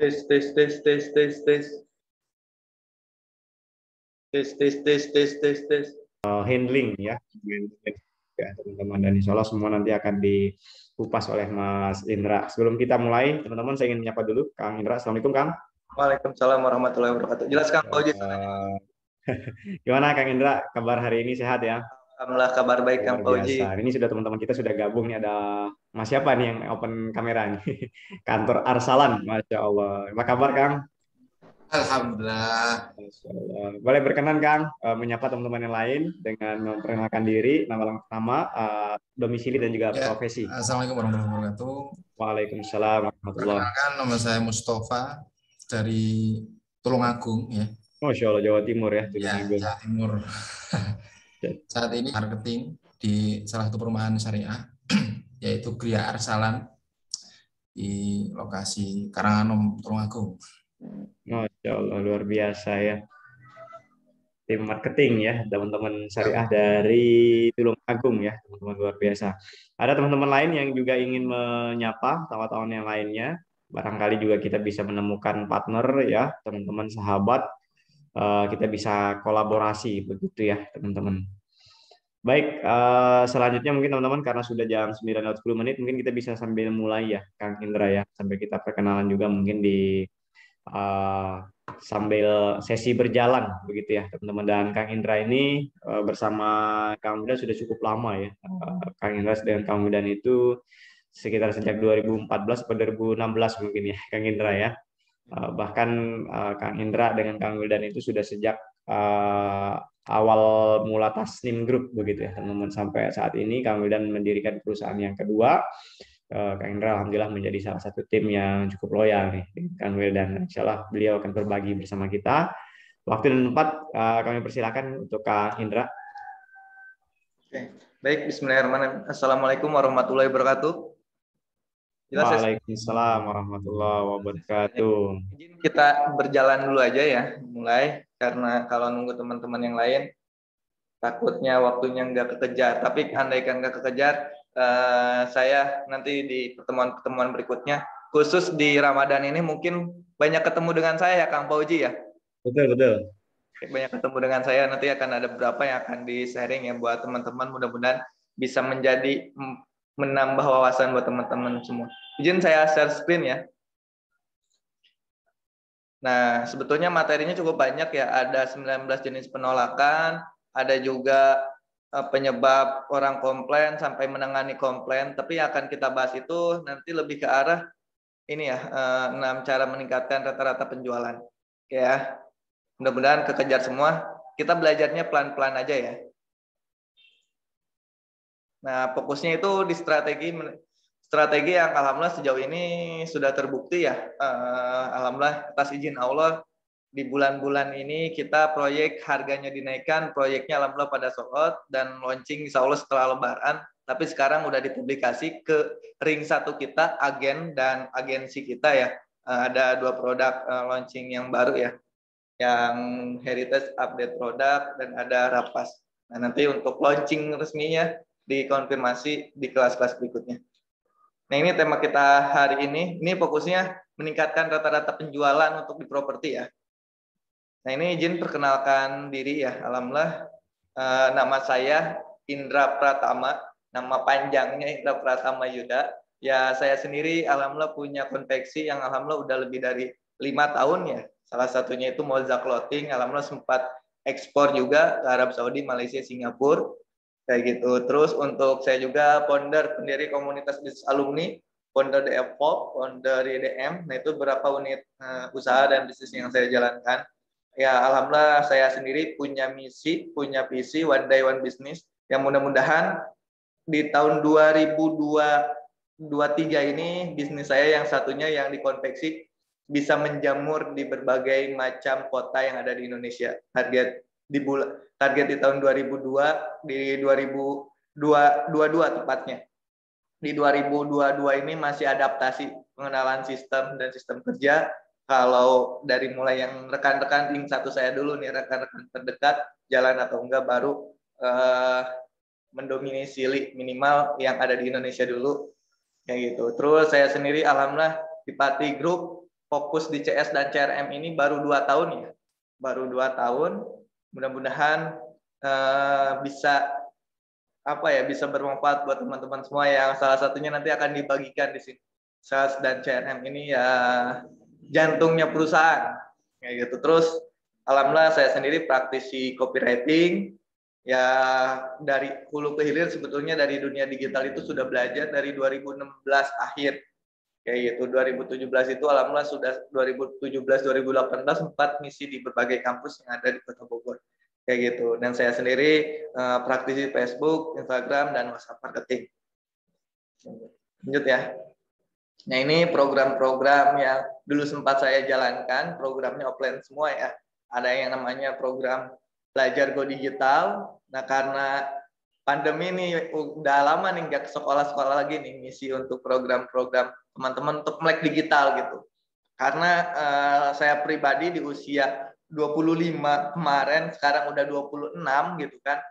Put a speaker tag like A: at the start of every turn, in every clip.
A: Tes tes tes tes tes tes tes tes tes tes tes tes.
B: Handling ya, ya teman-teman, dan insya Allah semua nanti akan dikupas oleh Mas Indra. Sebelum kita mulai, teman-teman saya ingin menyapa dulu Kang Indra. Assalamualaikum Kang.
A: Waalaikumsalam warahmatullahi wabarakatuh. Jelas Kang Fauzi semuanya.
B: Gimana Kang Indra, kabar hari ini sehat ya?
A: Alhamdulillah kabar baik Kang
B: Luar biasa.
A: Fauzi.
B: Ini sudah teman-teman kita sudah gabung nih, ada Mas siapa nih yang open kamera nih? Kantor Arsalan, Masya Allah. Apa kabar Kang?
C: Alhamdulillah.
B: Masya Allah. Boleh berkenan Kang menyapa teman-teman yang lain dengan memperkenalkan diri, nama, domisili dan juga
C: Ya,
B: profesi.
C: Assalamualaikum warahmatullahi wabarakatuh.
B: Waalaikumsalam warahmatullahi.
C: Perkenalkan, nama saya Mustafa dari Tulungagung ya.
B: Masya Allah, Jawa Timur ya,
C: Ya,
B: Tulungagung.
C: Jawa Timur. Saat ini marketing di salah satu perumahan syariah yaitu Gria Arsalan di lokasi Karanganom, Tulungagung.
B: Masya Allah, luar biasa ya. Tim marketing ya, teman-teman syariah dari Tulungagung ya, teman-teman luar biasa. Ada teman-teman lain yang juga ingin menyapa kawan-kawan yang lainnya. Barangkali juga kita bisa menemukan partner ya, teman-teman sahabat. Kita bisa kolaborasi begitu ya, teman-teman. Baik, selanjutnya mungkin teman-teman karena sudah jam 9:10 menit, mungkin kita bisa sambil mulai ya, Kang Indra ya, sampai kita perkenalan juga mungkin di sambil sesi berjalan begitu ya teman-teman. Dan Kang Indra ini bersama Kang Midan sudah cukup lama ya. Kang Indra dengan Kang Midan itu sekitar sejak 2014 atau 2016 mungkin ya Kang Indra ya. Bahkan Kang Indra dengan Kang Wildan itu sudah sejak awal mula Tasnim Group begitu ya teman-teman, sampai saat ini Kang Wildan mendirikan perusahaan yang kedua. Kang Indra alhamdulillah menjadi salah satu tim yang cukup loyal nih Kang Wildan. Insya Allah beliau akan berbagi bersama kita. Waktu dan tempat kami persilakan untuk Kang Indra.
A: Oke. Baik, bismillahirrahmanirrahim. Assalamualaikum warahmatullahi wabarakatuh. Jelas ya?
B: Waalaikumsalam warahmatullahi wabarakatuh.
A: Izin kita berjalan dulu aja ya, mulai karena kalau nunggu teman-teman yang lain takutnya waktunya nggak kekejar. Tapi andaikan nggak kekejar, saya nanti di pertemuan-pertemuan berikutnya, khusus di Ramadan ini mungkin banyak ketemu dengan saya ya Kang Fauzi ya.
B: Betul betul.
A: Banyak ketemu dengan saya, nanti akan ada beberapa yang akan di-sharing ya buat teman-teman, mudah-mudahan bisa menjadi menambah wawasan buat teman-teman semua. Izin saya share screen ya. Nah, sebetulnya materinya cukup banyak ya, ada 19 jenis penolakan, ada juga penyebab orang komplain sampai menangani komplain, tapi yang akan kita bahas itu nanti lebih ke arah ini ya, 6 cara meningkatkan rata-rata penjualan. Oke ya. Mudah-mudahan kekejar semua. Kita belajarnya pelan-pelan aja ya. Nah, fokusnya itu di strategi yang alhamdulillah sejauh ini sudah terbukti ya. Alhamdulillah atas izin Allah di bulan-bulan ini kita proyek harganya dinaikkan, proyeknya alhamdulillah pada sold out dan launching insya Allah setelah Lebaran. Tapi sekarang udah dipublikasi ke ring 1 kita, agen dan agensi kita ya. Ada 2 produk launching yang baru ya, yang heritage update produk dan ada Rapas. Nah, nanti untuk launching resminya dikonfirmasi di kelas-kelas berikutnya. Nah, ini tema kita hari ini. Ini fokusnya meningkatkan rata-rata penjualan untuk di properti ya. Nah, ini izin perkenalkan diri ya. Alhamdulillah, nama saya Indra Pratama. Nama panjangnya Indra Pratama Yuda. Ya, saya sendiri alhamdulillah punya konveksi yang alhamdulillah udah lebih dari 5 tahun ya. Salah satunya itu Moza Clothing. Alhamdulillah sempat ekspor juga ke Arab Saudi, Malaysia, Singapura. Kayak gitu. Terus untuk saya juga founder pendiri komunitas bisnis alumni, founder DFPOP, founder IDM. Nah, itu beberapa unit usaha dan bisnis yang saya jalankan. Ya, alhamdulillah saya sendiri punya misi, punya visi one day one business yang mudah-mudahan di tahun 2023 ini bisnis saya yang satunya yang di konveksi bisa menjamur di berbagai macam kota yang ada di Indonesia. Target di tahun 2022 di 2022 tepatnya. Di 2022 ini masih adaptasi pengenalan sistem dan sistem kerja. Kalau dari mulai yang rekan-rekan ring 1 saya dulu nih, rekan-rekan terdekat jalan atau enggak, baru mendominasi minimal yang ada di Indonesia dulu kayak gitu. Terus saya sendiri alhamdulillah di Pati Group fokus di CS dan CRM ini baru 2 tahun ya. Baru 2 tahun. Mudah-mudahan bisa bisa bermanfaat buat teman-teman semua yang salah satunya nanti akan dibagikan di sini. Sales dan CRM ini ya jantungnya perusahaan kayak gitu. Terus alhamdulillah saya sendiri praktisi copywriting ya, dari hulu ke hilir sebetulnya dari dunia digital itu sudah belajar dari 2016 akhir kayak gitu. 2017 itu alhamdulillah sudah 2017-2018 sempat misi di berbagai kampus yang ada di Kota Bogor kayak gitu. Dan saya sendiri praktisi Facebook, Instagram, dan WhatsApp marketing. Lanjut ya. Nah ini program-program yang dulu sempat saya jalankan, programnya offline semua ya. Ada yang namanya program belajar Go Digital. Nah karena pandemi ini udah lama nih nggak ke sekolah-sekolah lagi nih, misi untuk program-program teman-teman untuk melek digital gitu. Karena saya pribadi di usia 25 kemarin, sekarang udah 26 gitu kan,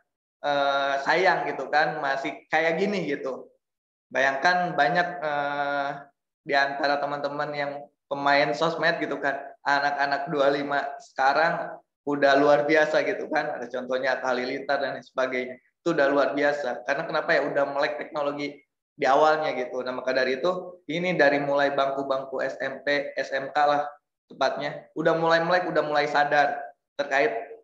A: sayang gitu kan, masih kayak gini gitu. Bayangkan banyak di antara teman-teman yang pemain sosmed gitu kan, anak-anak 25 sekarang udah luar biasa gitu kan, ada contohnya Atta Halilintar dan sebagainya, itu udah luar biasa. Karena kenapa ya, udah melek teknologi di awalnya gitu. Nah maka dari itu, ini dari mulai bangku-bangku SMP, SMK lah, tepatnya udah mulai melek, udah mulai sadar terkait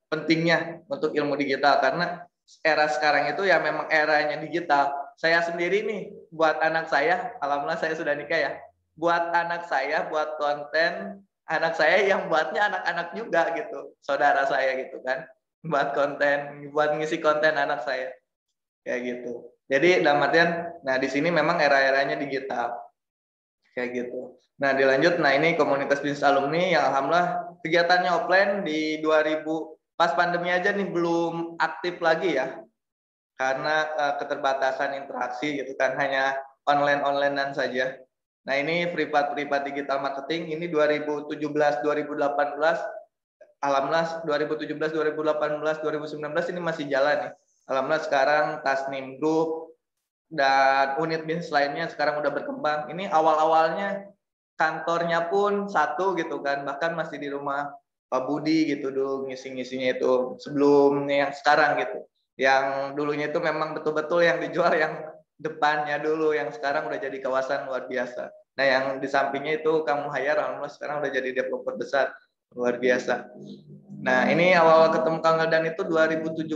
A: pentingnya untuk ilmu digital, karena era sekarang itu ya memang eranya digital. Saya sendiri nih buat anak saya, alhamdulillah saya sudah nikah ya, buat anak saya buat konten, anak saya yang buatnya anak-anak juga gitu, saudara saya gitu kan, buat konten, buat ngisi konten anak saya kayak gitu. Jadi dalam artian, nah di sini memang era-eranya digital kayak gitu. Nah dilanjut, nah ini komunitas bisnis alumni yang alhamdulillah kegiatannya offline di 2000 pas pandemi aja nih belum aktif lagi ya, karena keterbatasan interaksi gitu kan, hanya online-onlinean saja. Nah ini privat digital marketing ini 2017-2018, alhamdulillah 2017, 2018, 2019 ini masih jalan nih. Alhamdulillah sekarang Tasnim Group dan unit bisnis lainnya sekarang udah berkembang. Ini awal-awalnya kantornya pun satu gitu kan, bahkan masih di rumah Pak Budi gitu dulu ngisi-ngisinya itu, sebelum yang sekarang gitu. Yang dulunya itu memang betul-betul yang dijual yang depannya dulu, yang sekarang udah jadi kawasan luar biasa. Nah yang di sampingnya itu Kang Muhayyar, alhamdulillah sekarang udah jadi developer besar luar biasa. Nah ini awal ketemu Kang Wildan itu 2017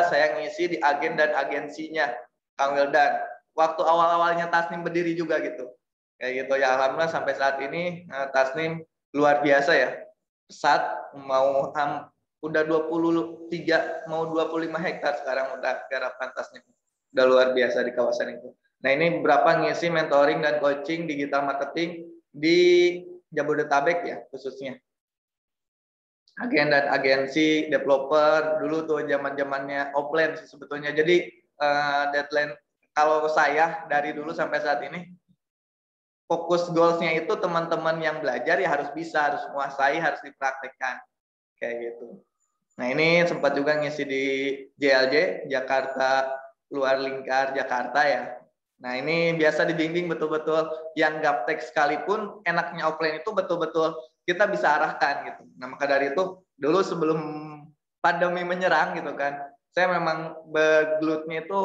A: saya ngisi di agen dan agensinya Kang Wildan. Waktu awal-awalnya Tasnim berdiri juga gitu. Kayak gitu ya, alhamdulillah sampai saat ini Tasnim luar biasa ya. Pesat mau udah 23 mau 25 hektar sekarang udah garapan Tasnim. Udah luar biasa di kawasan itu. Nah, ini beberapa ngisi mentoring dan coaching digital marketing di Jabodetabek ya khususnya. Agen dan agensi, developer, dulu tuh zaman-zamannya offline sih sebetulnya. Jadi deadline kalau saya dari dulu sampai saat ini fokus goals-nya itu teman-teman yang belajar ya harus bisa, harus menguasai, harus dipraktekkan kayak gitu. Nah ini sempat juga ngisi di JLJ, Jakarta Luar Lingkar Jakarta ya. Nah ini biasa dibimbing betul-betul yang gaptek sekalipun, enaknya offline itu betul-betul kita bisa arahkan gitu. Nah maka dari itu dulu sebelum pandemi menyerang gitu kan, saya memang bergelutnya itu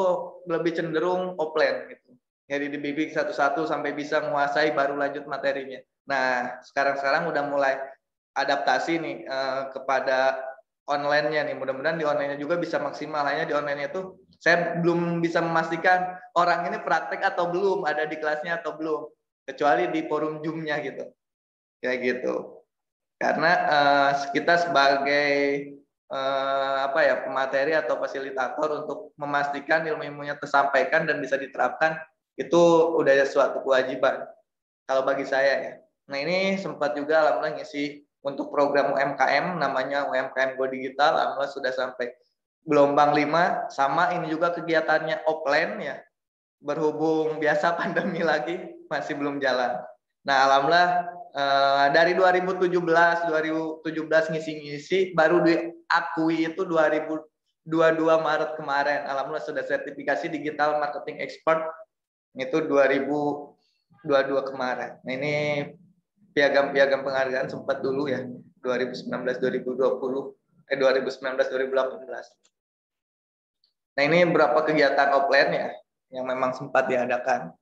A: lebih cenderung offline gitu. Jadi dibimbing satu-satu sampai bisa menguasai baru lanjut materinya. Nah sekarang udah mulai adaptasi nih kepada online-nya nih. Mudah-mudahan di online-nya juga bisa maksimal. Hanya di online-nya itu saya belum bisa memastikan orang ini praktek atau belum, ada di kelasnya atau belum, kecuali di forum Zoom-nya gitu. Kayak gitu. Karena kita sebagai pemateri atau fasilitator untuk memastikan ilmu-ilmunya tersampaikan dan bisa diterapkan, itu udah suatu kewajiban kalau bagi saya ya. Nah ini sempat juga alhamdulillah ngisi untuk program UMKM namanya UMKM Go Digital, alhamdulillah sudah sampai gelombang 5, sama ini juga kegiatannya offline ya. Berhubung biasa pandemi lagi masih belum jalan. Nah, alhamdulillah dari 2017 ngisi-ngisi baru diakui itu 2022 Maret kemarin. Alhamdulillah sudah sertifikasi digital marketing expert itu 2022 22 kemarin. Nah, ini piagam-piagam penghargaan sempat dulu ya, 2019-2020, 2019-2018. Nah, ini beberapa kegiatan offline ya, yang memang sempat diadakan.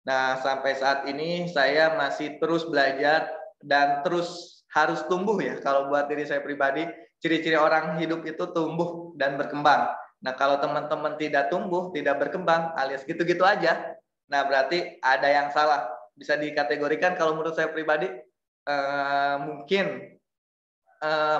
A: Nah, sampai saat ini saya masih terus belajar dan terus harus tumbuh ya. Kalau buat diri saya pribadi, ciri-ciri orang hidup itu tumbuh dan berkembang. Nah, kalau teman-teman tidak tumbuh, tidak berkembang, alias gitu-gitu aja, nah berarti ada yang salah. Bisa dikategorikan kalau menurut saya pribadi, mungkin,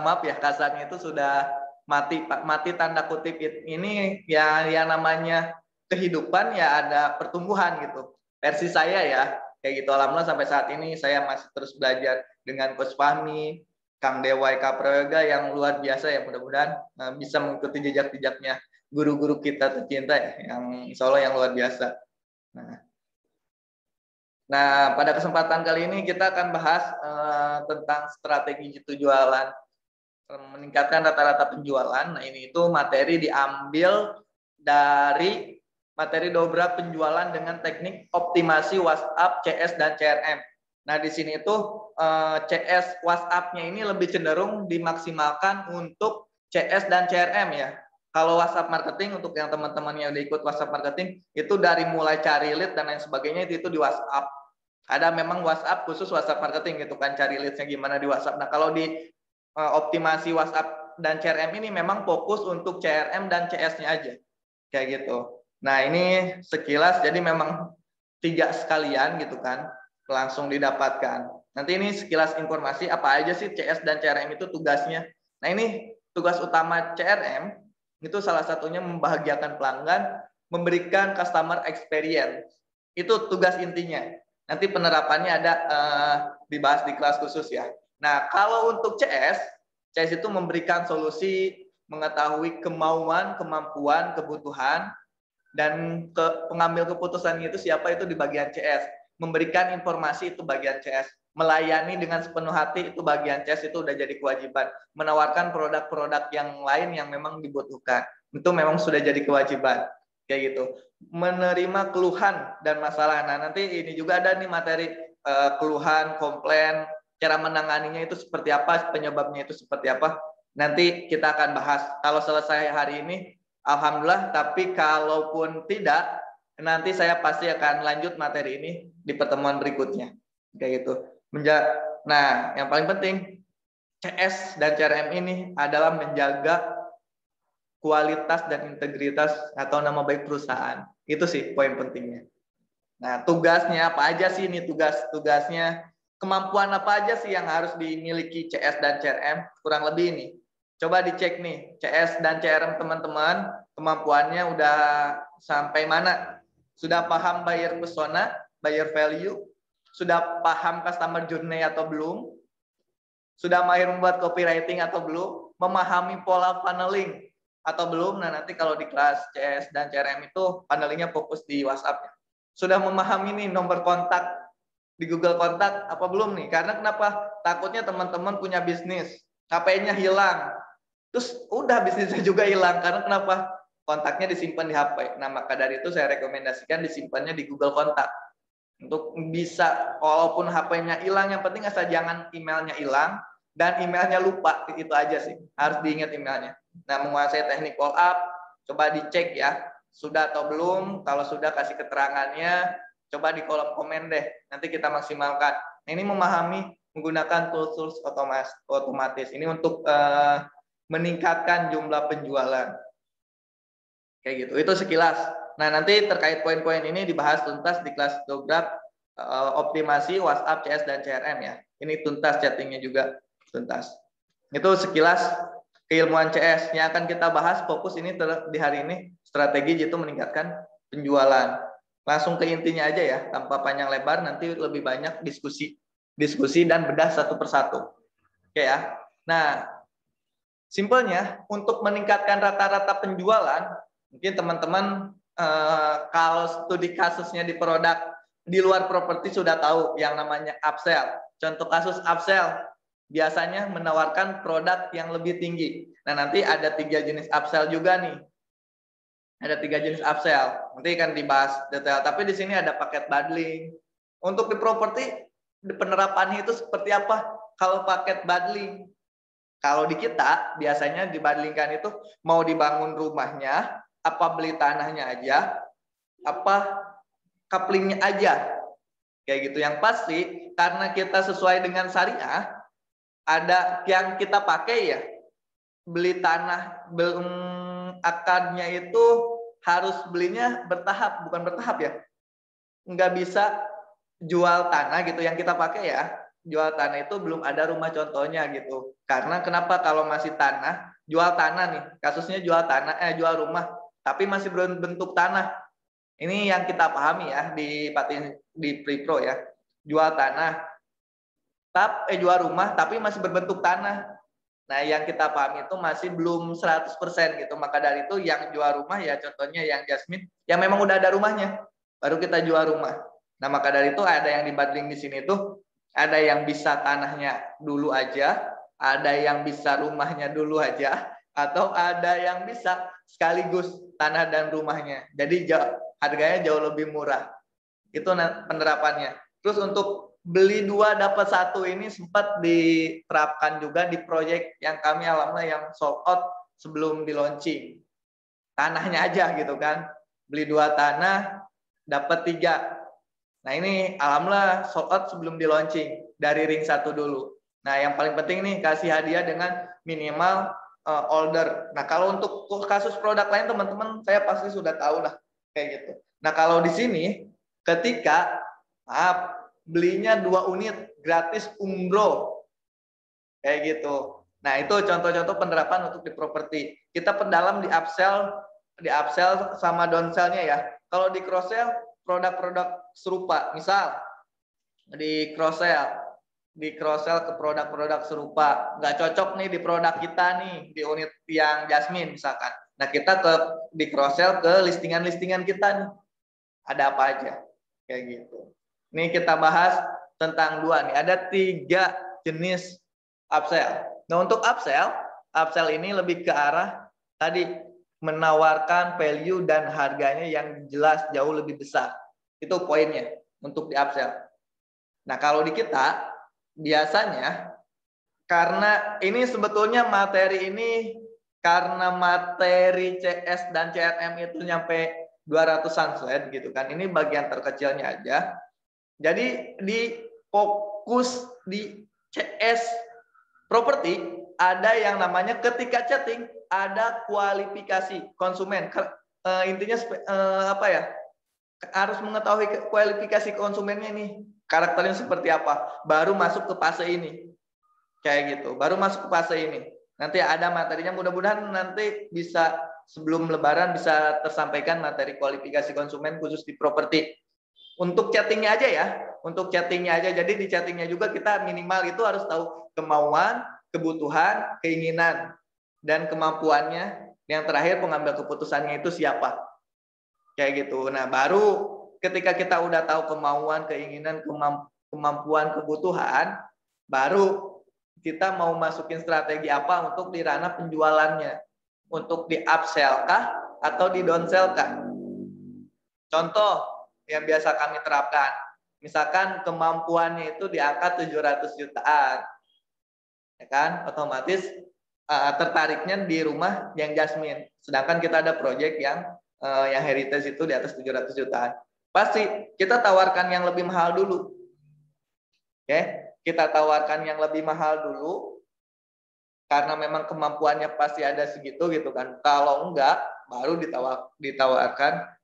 A: maaf ya, kasarnya itu sudah mati. Mati tanda kutip ini ya, yang namanya kehidupan ya ada pertumbuhan gitu. Versi saya ya, kayak gitu. Alhamdulillah sampai saat ini saya masih terus belajar dengan Coach Fahmi, Kang Dewa Eka Prayoga yang luar biasa ya. Mudah-mudahan bisa mengikuti jejak-jejaknya guru-guru kita tercinta ya, yang insya Allah yang luar biasa. Nah, pada kesempatan kali ini kita akan bahas tentang strategi jualan, meningkatkan rata-rata penjualan. Nah, ini itu materi diambil dari materi dobrak penjualan dengan teknik optimasi WhatsApp, CS, dan CRM. Nah, di sini itu CS WhatsApp-nya ini lebih cenderung dimaksimalkan untuk CS dan CRM ya. Kalau WhatsApp marketing, untuk yang teman-teman yang udah ikut WhatsApp marketing, itu dari mulai cari lead dan lain sebagainya itu di WhatsApp. Ada memang WhatsApp khusus WhatsApp marketing gitu kan, cari leads-nya gimana di WhatsApp. Nah, kalau di optimasi WhatsApp dan CRM ini memang fokus untuk CRM dan CS-nya aja. Kayak gitu. Nah, ini sekilas jadi memang 3 sekalian gitu kan, langsung didapatkan. Nanti ini sekilas informasi apa aja sih CS dan CRM itu tugasnya. Nah, ini tugas utama CRM itu salah satunya membahagiakan pelanggan, memberikan customer experience. Itu tugas intinya. Nanti penerapannya ada dibahas di kelas khusus ya. Nah, kalau untuk CS itu memberikan solusi, mengetahui kemauan, kemampuan, kebutuhan, dan pengambil keputusan itu siapa itu di bagian CS. Memberikan informasi itu bagian CS. Melayani dengan sepenuh hati itu bagian CS, itu udah jadi kewajiban. Menawarkan produk-produk yang lain yang memang dibutuhkan. Itu memang sudah jadi kewajiban. Kayak gitu. Menerima keluhan dan masalah. Nah, nanti ini juga ada nih materi keluhan, komplain, cara menanganinya itu seperti apa, penyebabnya itu seperti apa. Nanti kita akan bahas. Kalau selesai hari ini, alhamdulillah, tapi kalaupun tidak, nanti saya pasti akan lanjut materi ini di pertemuan berikutnya. Kayak gitu. Nah, yang paling penting, CS dan CRM ini adalah menjaga kualitas dan integritas atau nama baik perusahaan. Itu sih poin pentingnya. Nah, tugasnya apa aja sih ini, tugasnya, kemampuan apa aja sih yang harus dimiliki CS dan CRM? Kurang lebih ini. Coba dicek nih, CS dan CRM teman-teman, kemampuannya udah sampai mana? Sudah paham buyer persona, buyer value? Sudah paham customer journey atau belum? Sudah mahir membuat copywriting atau belum? Memahami pola funneling atau belum? Nah, nanti kalau di kelas CS dan CRM itu funnelingnya fokus di WhatsApp. Sudah memahami nih nomor kontak di Google Kontak apa belum nih? Karena kenapa? Takutnya teman-teman punya bisnis, HP-nya hilang. Terus udah bisnisnya juga hilang. Karena kenapa? Kontaknya disimpan di HP. Nah, maka dari itu saya rekomendasikan disimpannya di Google Kontak. Untuk bisa, walaupun HP-nya hilang, yang penting asal jangan emailnya hilang dan emailnya lupa. Itu aja sih. Harus diingat emailnya. Nah, menguasai teknik call up, coba dicek ya. Sudah atau belum? Kalau sudah, kasih keterangannya. Coba di kolom komen deh. Nanti kita maksimalkan. Nah, ini memahami menggunakan tools otomatis. Ini untuk meningkatkan jumlah penjualan. Kayak gitu. Itu sekilas. Nah, nanti terkait poin-poin ini dibahas tuntas di kelas dobrak optimasi WhatsApp, CS, dan CRM ya. Ini tuntas, chattingnya juga tuntas. Itu sekilas keilmuan CS yang akan kita bahas. Fokus ini di hari ini strategi itu meningkatkan penjualan. Langsung ke intinya aja ya, tanpa panjang lebar. Nanti lebih banyak diskusi dan bedah satu persatu. Oke ya. Nah, simpelnya untuk meningkatkan rata-rata penjualan, mungkin teman-teman kalau studi kasusnya di produk di luar properti sudah tahu yang namanya upsell. Contoh kasus upsell biasanya menawarkan produk yang lebih tinggi. Nah, nanti ada 3 jenis upsell juga nih. Ada 3 jenis upsell. Nanti kan dibahas detail. Tapi di sini ada paket bundling. Untuk di properti, penerapannya itu seperti apa? Kalau paket bundling, kalau di kita biasanya dibandingkan itu mau dibangun rumahnya, apa beli tanahnya aja, apa couplingnya aja, kayak gitu. Yang pasti karena kita sesuai dengan syariah, ada yang kita pakai ya, beli tanah akadnya itu harus belinya bertahap, bukan bertahap ya, nggak bisa jual tanah gitu yang kita pakai ya. Jual tanah itu belum ada rumah contohnya gitu. Karena kenapa kalau masih tanah, jual tanah nih, kasusnya jual tanah, jual rumah, tapi masih berbentuk tanah. Ini yang kita pahami ya di Pripro ya. Jual tanah, jual rumah, tapi masih berbentuk tanah. Nah, yang kita pahami itu masih belum 100% gitu. Maka dari itu yang jual rumah ya contohnya yang Jasmine, yang memang udah ada rumahnya, baru kita jual rumah. Nah, maka dari itu ada yang dibanding di sini tuh, ada yang bisa tanahnya dulu aja, ada yang bisa rumahnya dulu aja, atau ada yang bisa sekaligus tanah dan rumahnya. Jadi harganya jauh lebih murah. Itu penerapannya. Terus untuk beli 2 dapat 1 ini sempat diterapkan juga di proyek yang kami alhamdulillah yang sold out sebelum di launching. Tanahnya aja gitu kan. Beli 2 tanah dapat 3. Nah ini alhamdulillah sold out sebelum di launching dari ring 1 dulu. Nah yang paling penting nih kasih hadiah dengan minimal order. Nah kalau untuk kasus produk lain teman-teman saya pasti sudah tahu lah kayak gitu. Nah kalau di sini ketika belinya 2 unit gratis umroh kayak gitu. Nah itu contoh-contoh penerapan untuk di properti. Kita perdalam di upsell sama downsellnya ya. Kalau di cross sell produk-produk serupa, misal di cross sell ke produk-produk serupa, nggak cocok nih di produk kita nih di unit yang Jasmine misalkan. Nah kita di cross sell ke listingan-listingan kita nih, ada apa aja kayak gitu. Ini kita bahas tentang 2 nih, ada 3 jenis upsell. Nah untuk upsell ini lebih ke arah tadi menawarkan value dan harganya yang jelas jauh lebih besar. Itu poinnya untuk di upsell. Nah, kalau di kita biasanya karena ini sebetulnya materi ini karena materi CS dan CRM itu nyampe 200-an slide gitu kan. Ini bagian terkecilnya aja. Jadi di fokus di CS properti ada yang namanya ketika chatting ada kualifikasi konsumen. Intinya apa ya? Harus mengetahui kualifikasi konsumennya nih. Karakternya seperti apa. Baru masuk ke fase ini. Kayak gitu. Baru masuk ke fase ini. Nanti ada materinya. Mudah-mudahan nanti bisa sebelum lebaran bisa tersampaikan materi kualifikasi konsumen khusus di properti. Untuk chattingnya aja ya. Untuk chattingnya aja. Jadi di chattingnya juga kita minimal itu harus tahu kemauan, kebutuhan, keinginan, dan kemampuannya. Yang terakhir pengambil keputusannya itu siapa. Kayak gitu. Nah baru ketika kita udah tahu kemauan, keinginan, kemampuan, kebutuhan, baru kita mau masukin strategi apa untuk di ranah penjualannya. Untuk di upsell kah atau di downsell kah. Contoh yang biasa kami terapkan. Misalkan kemampuannya itu di angka 700 jutaan. Ya kan? Otomatis tertariknya di rumah yang Jasmine. Sedangkan kita ada proyek yang heritage itu di atas 700 jutaan. Pasti kita tawarkan yang lebih mahal dulu. Oke, kita tawarkan yang lebih mahal dulu karena memang kemampuannya pasti ada segitu gitu kan. Kalau enggak, baru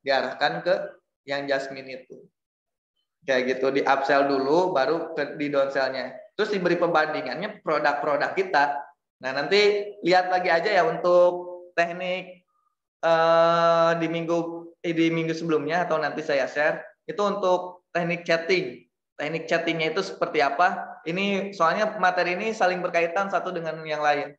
A: diarahkan ke yang Jasmine itu. Kayak gitu, di upsell dulu baru di downsellnya. Terus diberi pembandingannya produk-produk kita. Nah, nanti lihat lagi aja ya untuk teknik di minggu sebelumnya atau nanti saya share itu untuk teknik chatting. Teknik chattingnya itu seperti apa? Ini soalnya materi ini saling berkaitan satu dengan yang lain.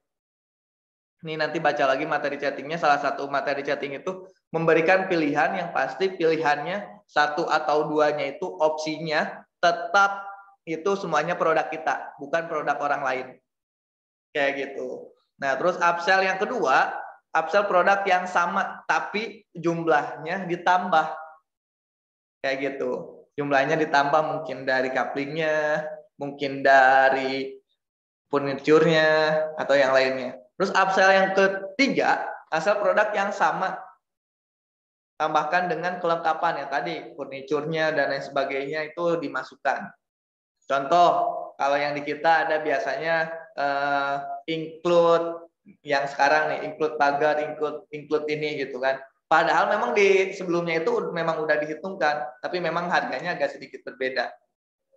A: Ini nanti baca lagi materi chattingnya. Salah satu materi chatting itu memberikan pilihan yang pasti pilihannya 1 atau 2-nya itu opsinya tetap itu semuanya produk kita, bukan produk orang lain. Kayak gitu. Nah, terus upsell yang kedua upsell produk yang sama tapi jumlahnya ditambah. Kayak gitu. Jumlahnya ditambah mungkin dari couplingnya, mungkin dari furniturnya atau yang lainnya. Terus upsell yang ketiga, upsell produk yang sama tambahkan dengan kelengkapan ya tadi, furniturnya dan lain sebagainya itu dimasukkan. Contoh, kalau yang di kita ada biasanya include yang sekarang nih, include pagar, include ini gitu kan. Padahal memang di sebelumnya itu memang udah dihitungkan, tapi memang harganya agak sedikit berbeda.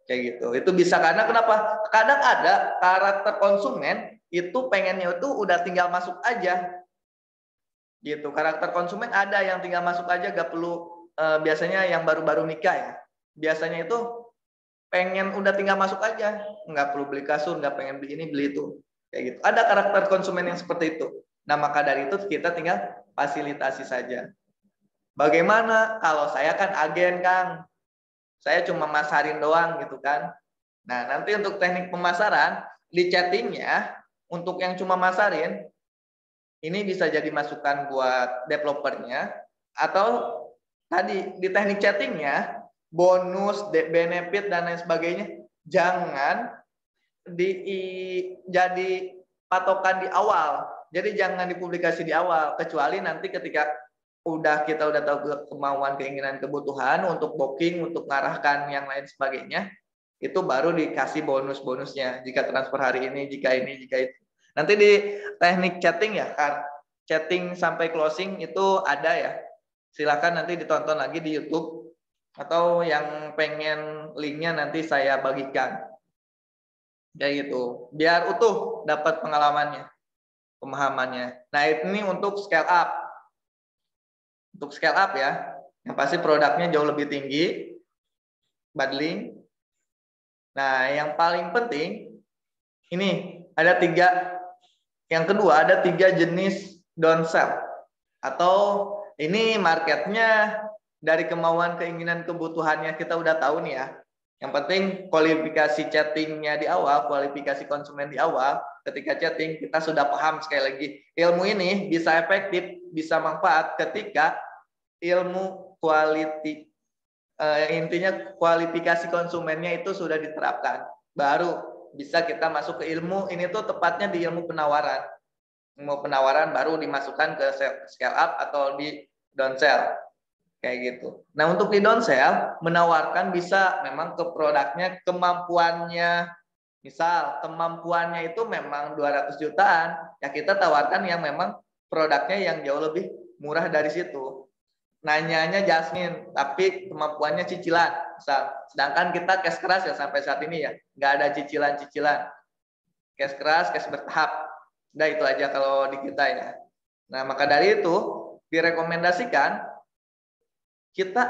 A: Kayak gitu. Itu bisa karena kenapa? Kadang ada karakter konsumen itu pengennya itu udah tinggal masuk aja. Gitu. Karakter konsumen ada yang tinggal masuk aja, gak perlu biasanya yang baru-baru nikah ya. Biasanya itu pengen udah tinggal masuk aja, nggak perlu beli kasur, nggak pengen beli ini beli itu. Kayak gitu. Ada karakter konsumen yang seperti itu. Nah, maka dari itu kita tinggal fasilitasi saja. Bagaimana kalau saya kan agen, Kang? Saya cuma masarin doang gitu kan. Nah, nanti untuk teknik pemasaran, di chattingnya, untuk yang cuma masarin, ini bisa jadi masukan buat developernya, atau tadi di teknik chattingnya, bonus, benefit, dan lain sebagainya, jangan jadi patokan di awal. Jadi jangan dipublikasi di awal, kecuali nanti ketika kita udah tahu kemauan, keinginan, kebutuhan untuk booking, untuk mengarahkan yang lain sebagainya, itu baru dikasih bonus-bonusnya. Jika transfer hari ini, jika ini, jika itu. Nanti di teknik chatting ya, chatting sampai closing itu ada ya. Silakan nanti ditonton lagi di YouTube, atau yang pengen linknya nanti saya bagikan. Kayak gitu. Biar utuh dapat pengalamannya, pemahamannya. Nah, ini untuk scale up. Untuk scale up ya, yang pasti produknya jauh lebih tinggi, bundling. Nah, yang paling penting, ini ada 3, yang kedua ada 3 jenis downsell. Atau ini marketnya dari kemauan, keinginan, kebutuhannya kita udah tahu nih ya. Yang penting kualifikasi chattingnya di awal, kualifikasi konsumen di awal. Ketika chatting kita sudah paham, sekali lagi, ilmu ini bisa efektif, bisa manfaat ketika ilmu quality, intinya kualifikasi konsumennya itu sudah diterapkan. Baru bisa kita masuk ke ilmu, ini tuh tepatnya di ilmu penawaran. Ilmu penawaran baru dimasukkan ke scale up atau di downsell. Kayak gitu. Nah, untuk di downsell, menawarkan bisa memang ke produknya, kemampuannya. Misal, kemampuannya itu memang 200 jutaan, ya kita tawarkan yang memang produknya yang jauh lebih murah dari situ. Nanyanya Jasmine, tapi kemampuannya cicilan. Misal, sedangkan kita cash keras ya sampai saat ini ya, nggak ada cicilan-cicilan. Cash keras, cash bertahap. Nah, itu aja kalau di kita ya. Nah, maka dari itu, direkomendasikan kita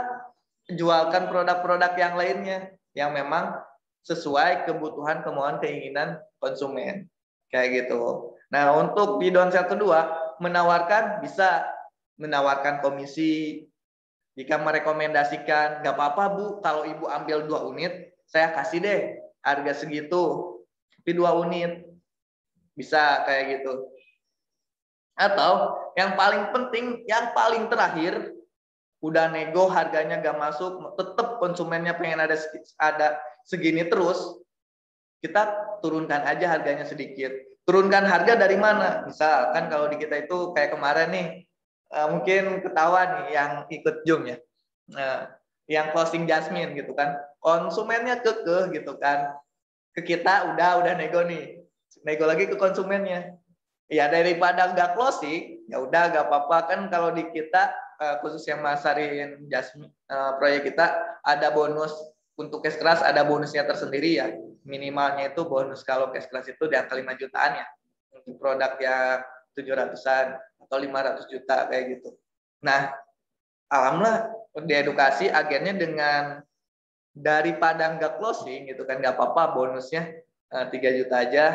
A: jualkan produk-produk yang lainnya yang memang sesuai kebutuhan, kemauan, keinginan konsumen. Kayak gitu. Nah, untuk di downsell kedua, menawarkan bisa menawarkan komisi. Jika merekomendasikan, nggak apa-apa Bu, kalau Ibu ambil 2 unit, saya kasih deh harga segitu. Tapi 2 unit. Bisa kayak gitu. Atau yang paling penting, yang paling terakhir, udah nego harganya gak masuk, tetap konsumennya pengen ada segini terus, kita turunkan aja harganya sedikit. Turunkan harga dari mana? Misalkan kalau di kita itu kayak kemarin nih, mungkin ketahuan nih yang ikut Zoom ya, yang closing Jasmine gitu kan, konsumennya kekeh gitu kan, ke kita udah nego nih, nego lagi ke konsumennya. Ya daripada nggak closing, ya udah nggak apa-apa kan. Kalau di kita khusus yang masarin Jasmine, proyek kita ada bonus untuk cash keras, ada bonusnya tersendiri ya. Minimalnya itu bonus kalau cash keras itu di angka 5 jutaan ya. Untuk produk yang 700-an atau 500 juta kayak gitu. Nah, alhamdulillah diedukasi agennya dengan daripada nggak closing gitu kan, nggak apa-apa bonusnya 3 juta aja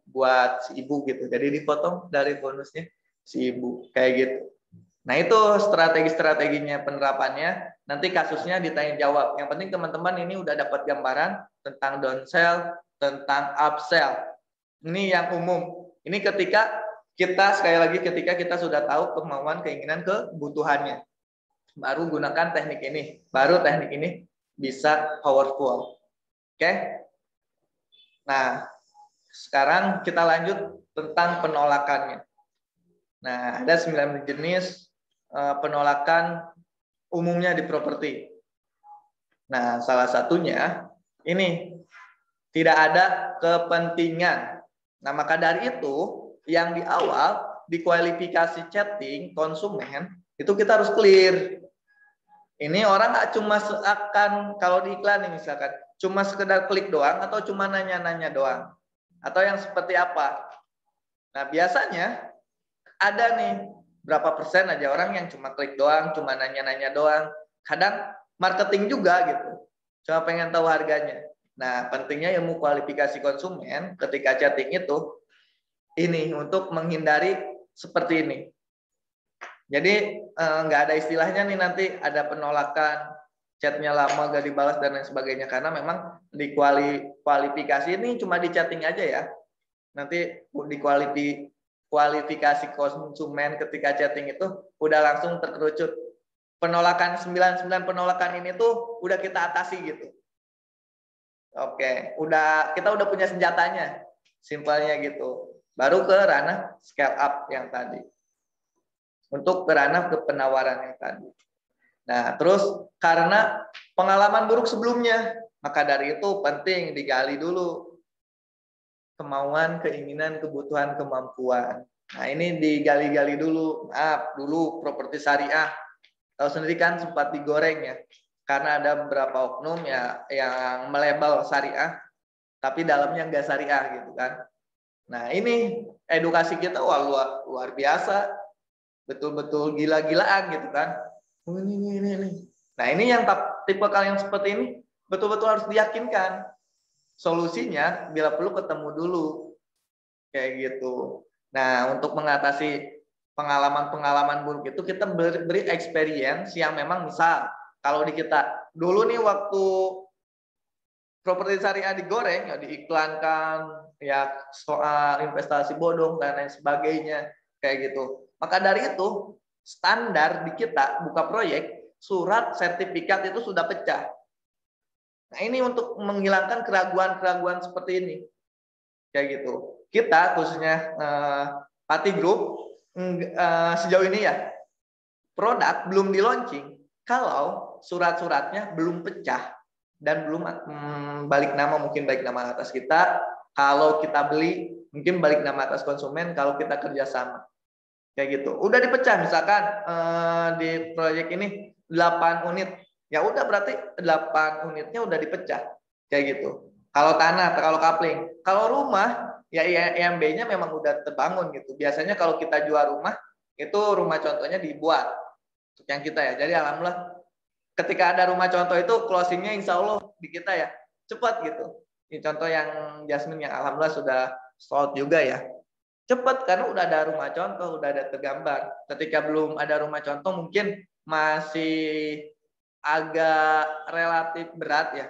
A: buat si ibu gitu. Jadi dipotong dari bonusnya si ibu kayak gitu. Nah, itu strategi-strateginya penerapannya. Nanti kasusnya ditanya jawab. Yang penting teman-teman ini udah dapat gambaran tentang downsell, tentang upsell. Ini yang umum. Ini ketika kita sekali lagi ketika kita sudah tahu kemauan, keinginan, kebutuhannya, baru gunakan teknik ini. Baru teknik ini bisa powerful. Oke? Nah, sekarang kita lanjut tentang penolakannya. Nah, ada 9 jenis penolakan umumnya di properti. Nah, salah satunya ini tidak ada kepentingan. Nah, maka dari itu yang di awal di kualifikasi chatting konsumen itu kita harus clear. Ini orang nggak cuma seakan kalau di iklan nih misalkan cuma sekedar klik doang atau cuma nanya-nanya doang atau yang seperti apa. Nah, biasanya ada nih berapa persen aja orang yang cuma klik doang, cuma nanya-nanya doang. Kadang marketing juga gitu. Cuma pengen tahu harganya. Nah, pentingnya ilmu kualifikasi konsumen ketika chatting itu ini untuk menghindari seperti ini. Jadi nggak ada istilahnya nih nanti ada penolakan, chatnya lama gak dibalas dan lain sebagainya karena memang di kualifikasi ini cuma di chatting aja ya. Nanti di kualifikasi konsumen ketika chatting itu udah langsung terkerucut. Penolakan 99 penolakan ini tuh udah kita atasi gitu. Oke, kita udah punya senjatanya. Simpelnya gitu. Baru ke ranah scale up yang tadi. Untuk ke ranah ke penawaran yang tadi. Nah, terus karena pengalaman buruk sebelumnya, maka dari itu penting digali dulu kemauan, keinginan, kebutuhan, kemampuan. Nah, ini digali-gali dulu. Maaf, dulu properti syariah. Tahu sendiri kan sempat digoreng ya. Karena ada beberapa oknum ya yang melabel syariah, tapi dalamnya enggak syariah gitu kan. Nah, ini edukasi kita luar biasa. Betul-betul gila-gilaan gitu kan. Ini. Nah, ini yang tipe kalian seperti ini betul-betul harus diyakinkan. Solusinya bila perlu ketemu dulu. Kayak gitu. Nah, untuk mengatasi pengalaman-pengalaman buruk itu kita beri experience yang memang misal kalau di kita dulu nih waktu properti syariah digoreng ya diiklankan ya soal investasi bodong dan lain sebagainya kayak gitu. Maka dari itu standar di kita buka proyek surat sertifikat itu sudah pecah. Nah, ini untuk menghilangkan keraguan-keraguan seperti ini. Kayak gitu. Kita khususnya Pati Group sejauh ini ya produk belum di launching kalau surat-suratnya belum pecah dan belum balik nama, mungkin balik nama atas kita kalau kita beli, mungkin balik nama atas konsumen kalau kita kerjasama kayak gitu. Udah dipecah misalkan di proyek ini 8 unit ya udah berarti 8 unitnya udah dipecah kayak gitu. Kalau tanah, kalau kapling, kalau rumah ya IMB-nya memang udah terbangun gitu. Biasanya kalau kita jual rumah itu rumah contohnya dibuat untuk yang kita ya. Jadi alhamdulillah ketika ada rumah contoh itu closingnya insya Allah di kita ya cepat gitu. Ini contoh yang Jasmine yang alhamdulillah sudah sold juga ya. Cepat karena udah ada rumah contoh, udah ada tergambar. Ketika belum ada rumah contoh mungkin masih agak relatif berat ya.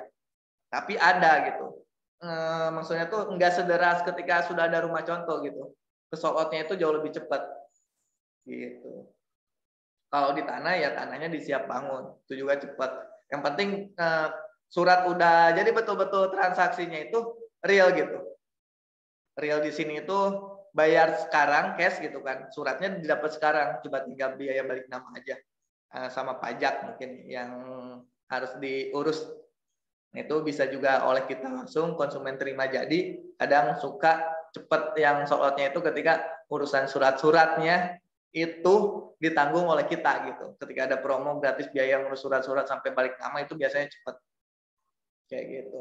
A: Tapi ada gitu. Maksudnya tuh nggak sederas ketika sudah ada rumah contoh gitu. Kesold-outnya itu jauh lebih cepat. Gitu. Kalau di tanah ya tanahnya disiap bangun, itu juga cepat. Yang penting surat udah jadi betul-betul transaksinya itu real gitu. Real di sini itu bayar sekarang cash gitu kan, suratnya didapat sekarang, coba tinggal biaya balik nama aja sama pajak mungkin yang harus diurus. Itu bisa juga oleh kita langsung konsumen terima jadi. Kadang suka cepat yang sold-outnya itu ketika urusan surat-suratnya itu ditanggung oleh kita gitu. Ketika ada promo gratis biaya ngurus surat-surat sampai balik nama itu biasanya cepat. Kayak gitu.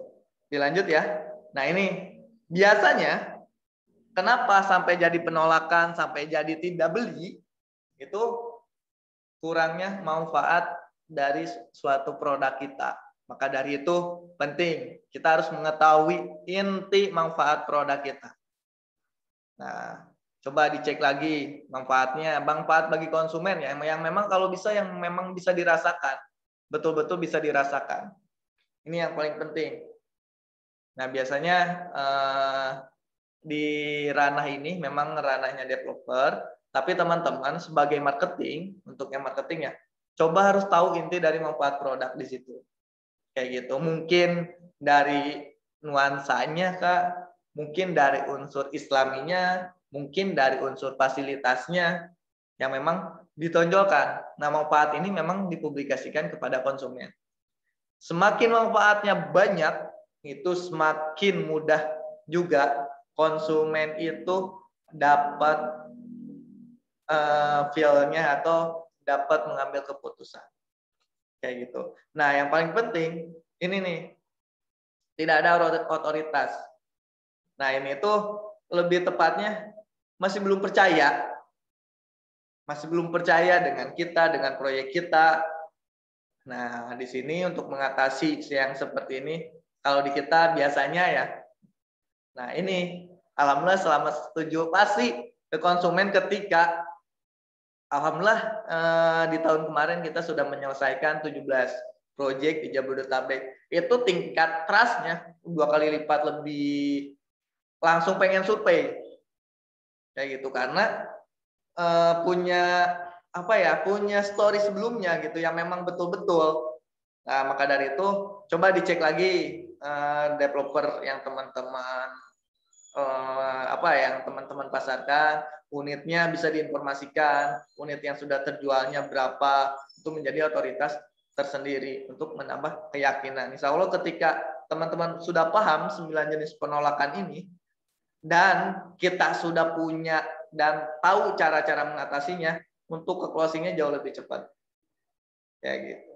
A: Dilanjut ya. Nah, ini biasanya kenapa sampai jadi penolakan, sampai jadi tidak beli itu kurangnya manfaat dari suatu produk kita. Maka dari itu penting kita harus mengetahui inti manfaat produk kita. Nah, coba dicek lagi manfaatnya, manfaat bagi konsumen ya, yang memang kalau bisa yang memang bisa dirasakan, betul-betul bisa dirasakan. Ini yang paling penting. Nah, biasanya di ranah ini memang ranahnya developer, tapi teman-teman sebagai marketing, untuk yang marketing ya, coba harus tahu inti dari manfaat produk di situ. Kayak gitu. Mungkin dari nuansanya Kak, mungkin dari unsur islaminya, mungkin dari unsur fasilitasnya yang memang ditonjolkan. Nah, manfaat ini memang dipublikasikan kepada konsumen. Semakin manfaatnya banyak, itu semakin mudah juga konsumen itu dapat feel-nya atau dapat mengambil keputusan. Kayak gitu. Nah, yang paling penting ini nih, tidak ada otoritas. Nah, ini tuh lebih tepatnya masih belum percaya. Masih belum percaya dengan kita, dengan proyek kita. Nah, di sini untuk mengatasi yang seperti ini, kalau di kita biasanya ya, nah ini, alhamdulillah selama setuju pasti ke konsumen ketika, alhamdulillah di tahun kemarin kita sudah menyelesaikan 17 proyek di Jabodetabek. Itu tingkat trust-nya 2 kali lipat lebih, langsung pengen survei. Kayak gitu, karena punya apa ya, punya story sebelumnya gitu yang memang betul-betul. Nah, maka dari itu coba dicek lagi developer yang teman-teman yang teman-teman pasarkan, unitnya bisa diinformasikan, unit yang sudah terjualnya berapa, itu menjadi otoritas tersendiri untuk menambah keyakinan. Insya Allah ketika teman-teman sudah paham 9 jenis penolakan ini, dan kita sudah punya dan tahu cara-cara mengatasinya, untuk ke closingnya jauh lebih cepat. Kayak gitu.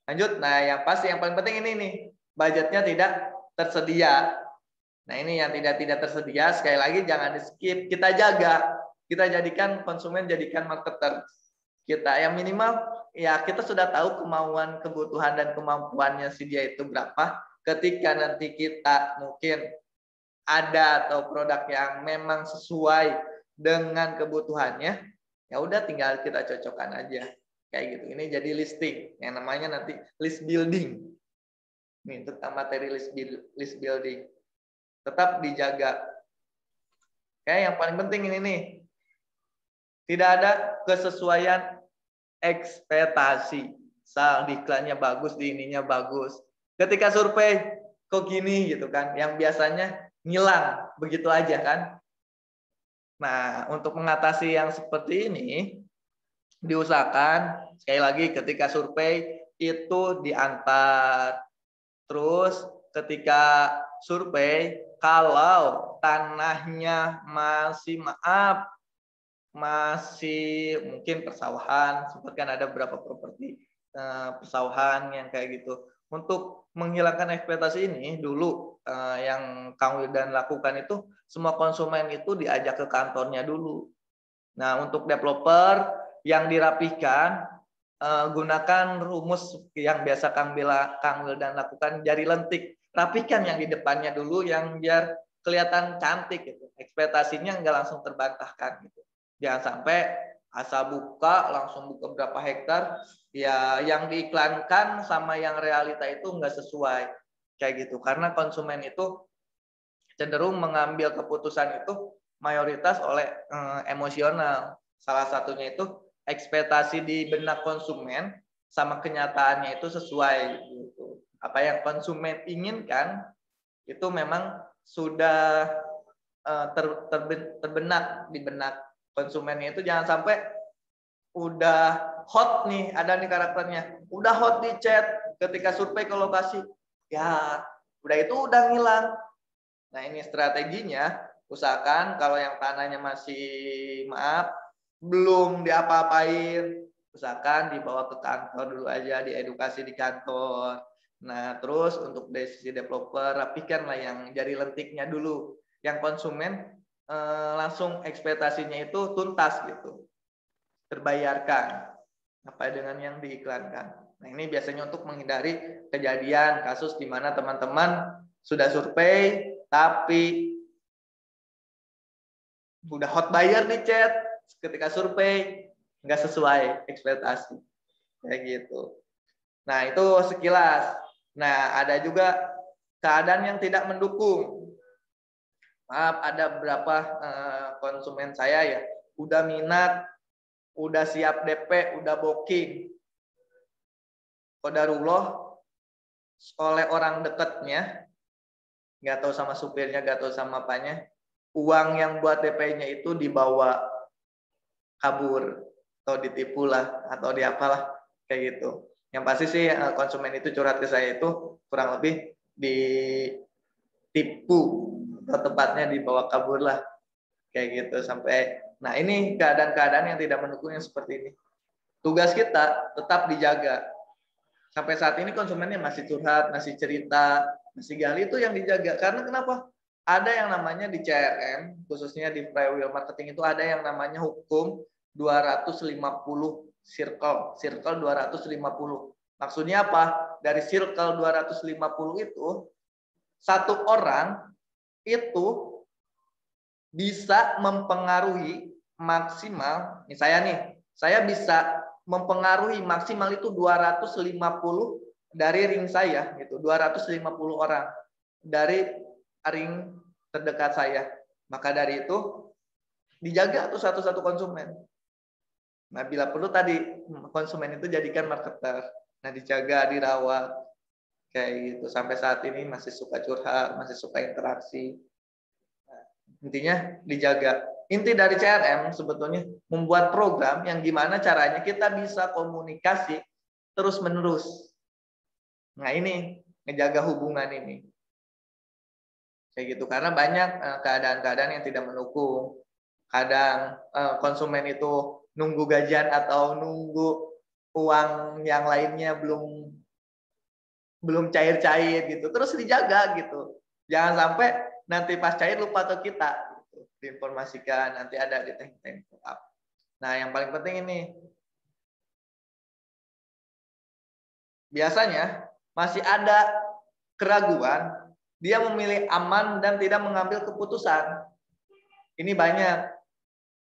A: Lanjut, nah yang pasti yang paling penting ini nih, budgetnya tidak tersedia. Nah ini yang tidak tersedia, sekali lagi jangan di skip, kita jaga, kita jadikan konsumen, jadikan marketer kita. Yang minimal ya kita sudah tahu kemauan, kebutuhan dan kemampuannya si dia itu berapa. Ketika nanti kita mungkin ada atau produk yang memang sesuai dengan kebutuhannya, ya udah tinggal kita cocokkan aja. Kayak gitu. Ini jadi listing yang namanya nanti list building. Nih tentang materi list building. Tetap dijaga. Kayak yang paling penting ini nih. Tidak ada kesesuaian ekspektasi. Di iklannya bagus, di ininya bagus. Ketika survei kok gini gitu kan, yang biasanya ngilang begitu aja kan. Nah, untuk mengatasi yang seperti ini, diusahakan sekali lagi ketika survei itu diantar. Terus ketika survei, kalau tanahnya masih mungkin persawahan, sempat kan ada beberapa properti persawahan yang kayak gitu. Untuk menghilangkan ekspektasi ini dulu yang Kang Wildan lakukan itu, semua konsumen itu diajak ke kantornya dulu. Nah, untuk developer yang dirapihkan, gunakan rumus yang biasa Kang Wildan lakukan, jari lentik. Rapihkan yang di depannya dulu, yang biar kelihatan cantik gitu. Ekspektasinya nggak langsung terbantahkan gitu. Jangan sampai asal buka langsung buka berapa hektar, ya yang diiklankan sama yang realita itu nggak sesuai kayak gitu. Karena konsumen itu cenderung mengambil keputusan itu mayoritas oleh emosional. Salah satunya itu ekspektasi di benak konsumen sama kenyataannya itu sesuai gitu. Apa yang konsumen inginkan itu memang sudah terbenak di benak konsumennya. Itu jangan sampai udah hot nih, ada nih karakternya, udah hot di chat, ketika survei ke lokasi, ya udah itu udah ngilang. Nah ini strateginya, usahakan kalau yang tanahnya masih belum diapa-apain, usahakan dibawa ke kantor dulu aja, diedukasi di kantor. Nah terus untuk dari sisi developer, rapikanlah yang jari lentiknya dulu, yang konsumen langsung ekspektasinya itu tuntas gitu, terbayarkan apa dengan yang diiklankan. Nah ini biasanya untuk menghindari kejadian kasus di mana teman-teman sudah survei tapi udah hot buyer di chat, ketika survei nggak sesuai ekspektasi kayak gitu. Nah itu sekilas. Nah ada juga keadaan yang tidak mendukung. maaf ada beberapa konsumen saya ya udah minat, udah siap DP, udah booking. Qadarullah oleh orang dekatnya, nggak tahu sama supirnya, nggak tahu sama apanya, uang yang buat DP-nya itu dibawa kabur atau ditipu lah atau diapalah kayak gitu. Yang pasti sih konsumen itu curhat ke saya itu kurang lebih ditipu atau tepatnya dibawa kabur lah kayak gitu sampai. Nah ini keadaan-keadaan yang tidak mendukung yang seperti ini. Tugas kita tetap dijaga. Sampai saat ini konsumennya masih curhat, masih cerita, masih gali, itu yang dijaga. Karena kenapa? Ada yang namanya di CRM, khususnya di flywheel marketing itu ada yang namanya hukum 250 circle 250. Maksudnya apa? Dari circle 250 itu satu orang itu bisa mempengaruhi maksimal, nih saya bisa mempengaruhi maksimal itu 250 dari ring saya gitu, 250 orang dari ring terdekat saya. Maka dari itu dijaga tuh satu-satu konsumen. Nah, bila perlu tadi konsumen itu jadikan marketer. Nah, dijaga, dirawat kayak gitu. Sampai saat ini masih suka curhat, masih suka interaksi. Nah, intinya dijaga. Inti dari CRM sebetulnya membuat program yang gimana caranya kita bisa komunikasi terus-menerus. Nah, ini ngejaga hubungan ini. Kayak gitu, karena banyak keadaan-keadaan yang tidak mendukung. Kadang konsumen itu nunggu gajian atau nunggu uang yang lainnya belum cair-cair gitu. Terus dijaga gitu. Jangan sampai nanti pas cair lupa ke kita. Diinformasikan, nanti ada di tank up. Nah, yang paling penting ini, biasanya masih ada keraguan, dia memilih aman dan tidak mengambil keputusan. Ini banyak.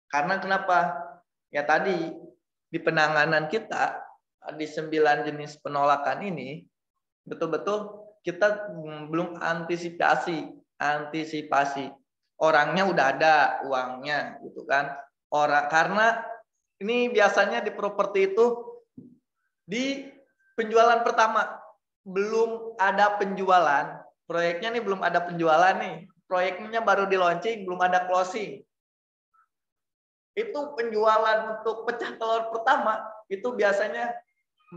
A: Karena kenapa? Ya tadi, di penanganan kita, di 9 jenis penolakan ini, betul-betul kita belum antisipasi. Orangnya udah ada uangnya gitu kan. Karena ini biasanya di properti itu di penjualan pertama belum ada penjualan, proyeknya nih belum ada penjualan nih, proyeknya baru di launching, belum ada closing. Itu penjualan untuk pecah telur pertama itu biasanya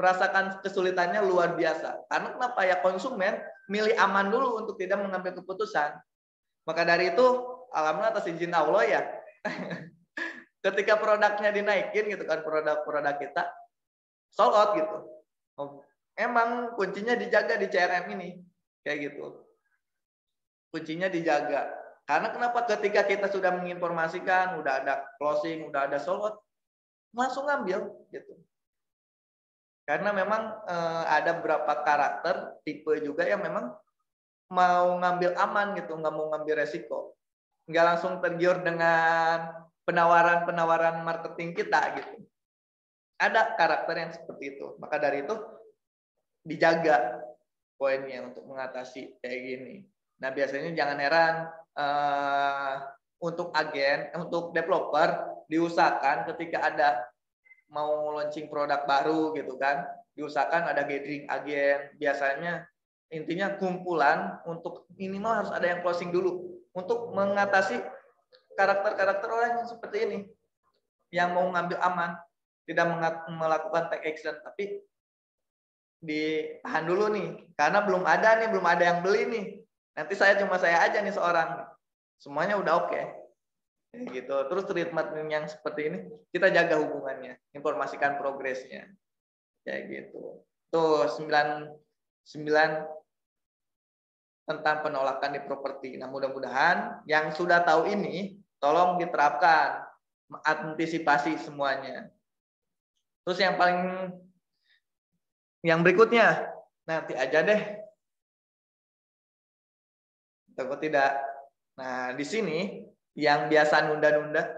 A: merasakan kesulitannya luar biasa. Karena kenapa? Ya konsumen milih aman dulu untuk tidak mengambil keputusan. Maka dari itu, alhamdulillah atas izin Allah ya, ketika produknya dinaikin gitu kan, produk kita sold out gitu. Emang kuncinya dijaga di CRM ini, kayak gitu. Kuncinya dijaga. Karena kenapa? Ketika kita sudah menginformasikan, udah ada closing, udah ada sold out, langsung ngambil gitu. Karena memang ada beberapa karakter, tipe juga yang memang mau ngambil aman gitu, nggak mau ngambil resiko, nggak langsung tergiur dengan penawaran marketing kita gitu. Ada karakter yang seperti itu, maka dari itu dijaga poinnya untuk mengatasi kayak gini. Nah biasanya jangan heran untuk agen, untuk developer diusahakan ketika ada mau launching produk baru gitu kan, diusahakan ada gathering agen. Biasanya intinya kumpulan untuk minimal harus ada yang closing dulu untuk mengatasi karakter-karakter orang yang seperti ini, yang mau ngambil aman, tidak melakukan take action, tapi ditahan dulu nih, karena belum ada yang beli nih. Nanti saya aja nih seorang, semuanya udah oke. Gitu. Terus treatment yang seperti ini kita jaga hubungannya, informasikan progresnya, kayak gitu. Tuh 9 tentang penolakan di properti. Nah, mudah-mudahan yang sudah tahu ini tolong diterapkan, antisipasi semuanya. Terus yang berikutnya nanti aja deh. Takut tidak. Nah, di sini yang biasa nunda-nunda,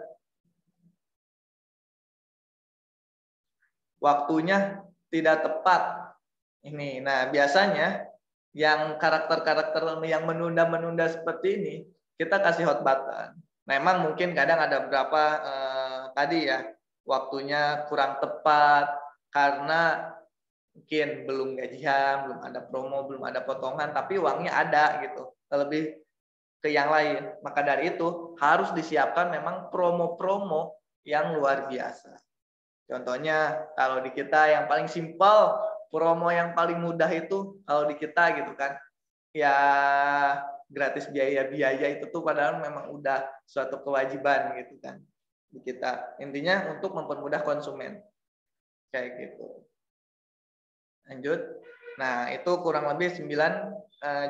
A: waktunya tidak tepat. Ini. Nah, biasanya yang karakter-karakter yang menunda-menunda seperti ini, kita kasih hot button. Memang mungkin kadang ada beberapa tadi ya, waktunya kurang tepat karena mungkin belum gajian, belum ada promo, belum ada potongan, tapi uangnya ada gitu. Lebih ke yang lain. Maka dari itu harus disiapkan memang promo-promo yang luar biasa. Contohnya kalau di kita yang paling simpel, promo yang paling mudah itu kalau di kita gitu kan, ya gratis biaya-biaya itu tuh padahal memang udah suatu kewajiban gitu kan di kita. Intinya untuk mempermudah konsumen. Kayak gitu. Lanjut. Nah, itu kurang lebih 9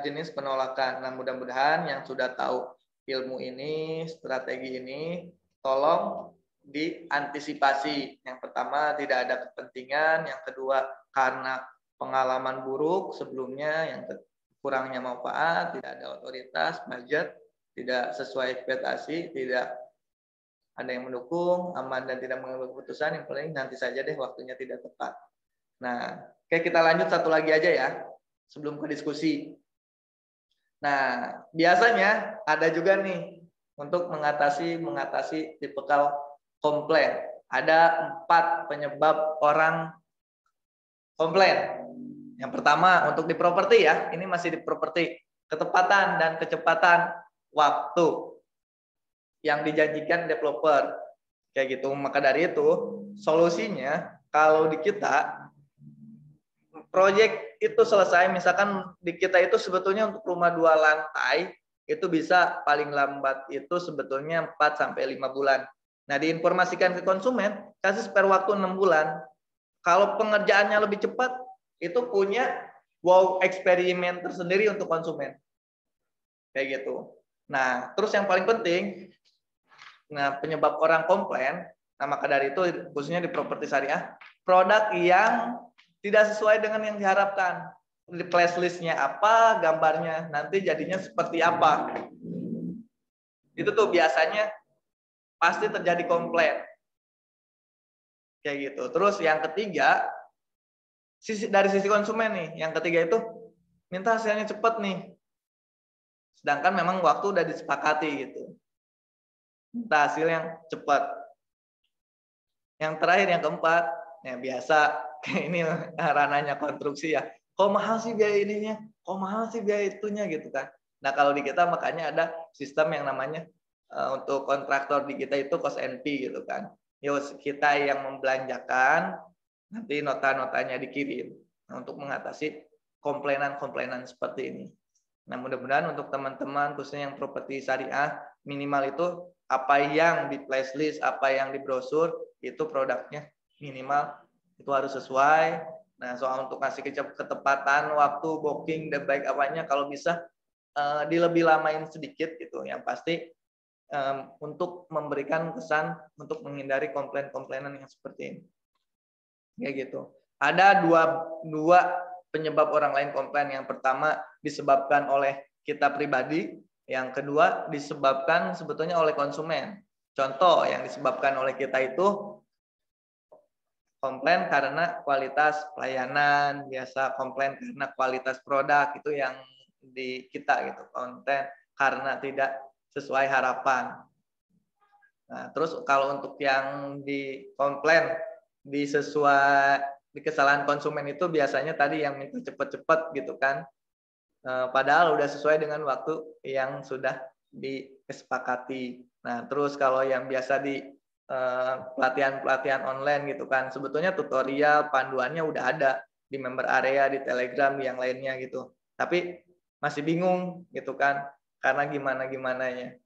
A: jenis penolakan. Nah, mudah-mudahan yang sudah tahu ilmu ini, strategi ini, tolong diantisipasi. Yang pertama, tidak ada kepentingan. Yang kedua, karena pengalaman buruk sebelumnya. Yang kurangnya manfaat, tidak ada otoritas, budget, tidak sesuai ekspektasi, tidak ada yang mendukung, aman dan tidak mengambil keputusan. Yang paling nanti saja deh waktunya tidak tepat. Nah, oke, kita lanjut satu lagi aja ya, sebelum ke diskusi. Nah, biasanya ada juga nih untuk mengatasi tipikal komplain. Ada 4 penyebab orang komplain. Yang pertama untuk di properti ya, ini masih di properti, ketepatan dan kecepatan waktu yang dijanjikan developer. Kayak gitu. Maka dari itu, solusinya kalau di kita proyek itu selesai, misalkan di kita itu sebetulnya untuk rumah 2 lantai itu bisa paling lambat itu sebetulnya 4 sampai 5 bulan. Nah, diinformasikan ke konsumen, kasih spare waktu 6 bulan. Kalau pengerjaannya lebih cepat, itu punya wow eksperimen tersendiri untuk konsumen. Kayak gitu. Nah, terus yang paling penting, nah penyebab orang komplain, nah maka dari itu khususnya di properti syariah, produk yang tidak sesuai dengan yang diharapkan. Di flash list-nya apa, gambarnya nanti jadinya seperti apa. Itu tuh biasanya pasti terjadi komplain. Kayak gitu. Terus yang ketiga, dari sisi konsumen nih, yang ketiga itu minta hasilnya cepat nih. Sedangkan memang waktu udah disepakati gitu. Minta hasil yang cepat. Yang terakhir, yang keempat, ya biasa kayak ini ranahnya konstruksi ya. Kok mahal sih biaya ininya? Kok mahal sih biaya itunya gitu kan. Nah, kalau di kita makanya ada sistem yang namanya untuk kontraktor di kita itu cost NP gitu kan. Yos kita yang membelanjakan, nanti nota-notanya dikirim. Nah, untuk mengatasi komplainan-komplainan seperti ini. Nah, mudah-mudahan untuk teman-teman khususnya yang properti syariah, minimal itu apa yang di flash list, apa yang di brosur, itu produknya minimal itu harus sesuai. Nah, soal untuk kasih ketepatan waktu booking dan baik apanya, kalau bisa dilebih lamain sedikit gitu. Yang pasti untuk memberikan kesan untuk menghindari komplain-komplainan yang seperti ini. Kayak gitu. Ada dua penyebab orang lain komplain. Yang pertama disebabkan oleh kita pribadi, yang kedua disebabkan sebetulnya oleh konsumen. Contoh yang disebabkan oleh kita itu komplain karena kualitas pelayanan, biasa komplain karena kualitas produk itu yang di kita gitu. Konten karena tidak sesuai harapan. Nah, terus kalau untuk yang di komplain di kesalahan konsumen itu biasanya tadi yang minta cepat-cepat gitu kan. Padahal udah sesuai dengan waktu yang sudah disepakati. Nah, terus kalau yang biasa di pelatihan-pelatihan online gitu kan, sebetulnya tutorial panduannya udah ada di member area, di Telegram, di yang lainnya gitu. Tapi masih bingung gitu kan, karena gimana-gimananya.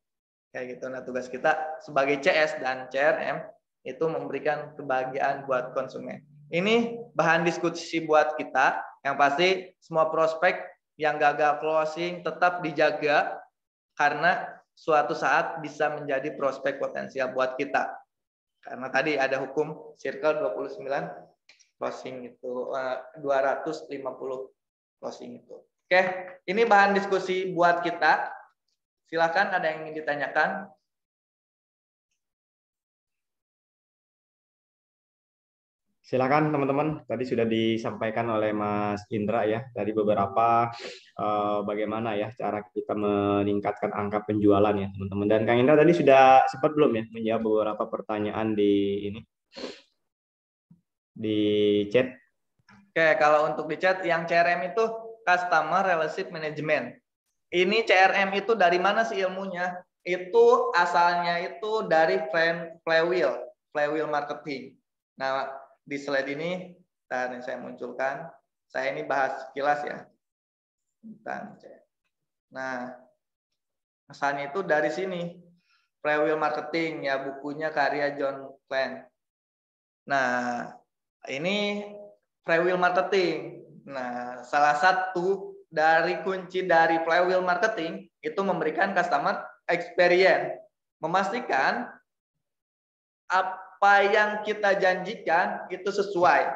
A: Kayak gitu. Nah, tugas kita sebagai CS dan CRM itu memberikan kebahagiaan buat konsumen. Ini bahan diskusi buat kita. Yang pasti semua prospek yang gagal closing tetap dijaga karena suatu saat bisa menjadi prospek potensial buat kita. Karena tadi ada hukum circle 29 closing itu 250 closing itu. Oke, ini bahan diskusi buat kita. Silakan ada yang ingin ditanyakan.
B: Silakan teman-teman, tadi sudah disampaikan oleh Mas Indra ya, tadi beberapa bagaimana ya cara kita meningkatkan angka penjualan ya teman-teman. Dan Kang Indra tadi sudah sempat belum ya menjawab beberapa pertanyaan di ini di chat.
A: Oke, kalau untuk di chat yang CRM itu Customer Relationship Management. Ini CRM itu dari mana sih ilmunya? Itu asalnya itu dari flywheel marketing. Nah, di slide ini dan saya munculkan, saya ini bahas sekilas ya. Nah, asalnya itu dari sini. Flywheel marketing ya, bukunya karya John Glenn. Nah, ini flywheel marketing. Nah, salah satu dari kunci dari flywheel marketing itu memberikan customer experience, memastikan apa yang kita janjikan itu sesuai.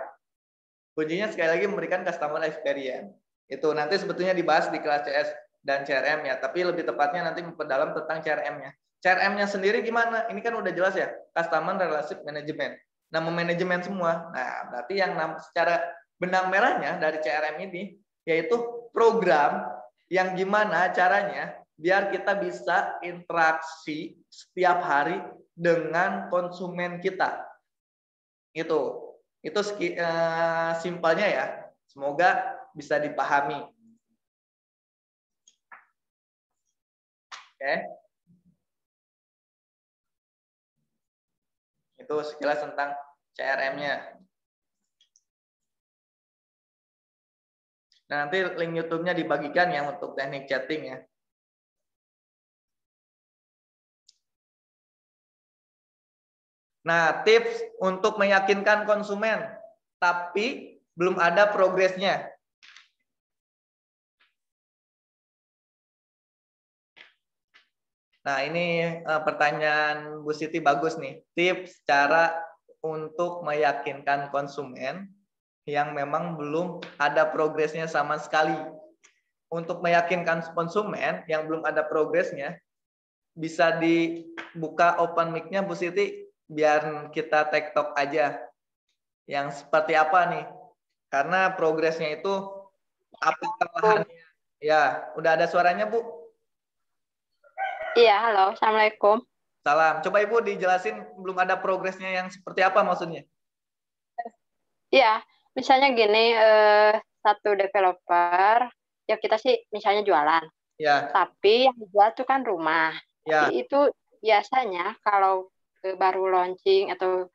A: Kuncinya sekali lagi memberikan customer experience. Itu nanti sebetulnya dibahas di kelas CS dan CRM ya, tapi lebih tepatnya nanti memperdalam tentang CRM-nya. CRM-nya sendiri gimana? Ini kan udah jelas ya, Customer Relationship Management. Nah, memanajemen semua. Nah, berarti yang secara benang merahnya dari CRM ini yaitu program yang gimana caranya biar kita bisa interaksi setiap hari dengan konsumen kita. Itu simpelnya ya. Semoga bisa dipahami. Oke. Itu sekilas tentang CRM-nya. Nah, nanti link YouTube-nya dibagikan ya untuk teknik chatting ya. Nah, tips untuk meyakinkan konsumen, tapi belum ada progresnya. Nah, ini pertanyaan Bu Siti bagus nih. Tips cara untuk meyakinkan konsumen yang memang belum ada progresnya sama sekali. Untuk meyakinkan konsumen yang belum ada progresnya, bisa dibuka open mic-nya Bu Siti, biar kita tektok aja. Yang seperti apa nih? Karena progresnya itu apa kesalahannya? Ya, udah ada suaranya Bu?
D: Iya, halo. Assalamualaikum.
A: Salam. Coba Ibu dijelasin belum ada progresnya yang seperti apa maksudnya?
D: Iya, misalnya gini, satu developer, ya kita sih misalnya jualan.
A: Ya.
D: Tapi yang dijual itu kan rumah.
A: Ya.
D: Jadi itu biasanya kalau baru launching atau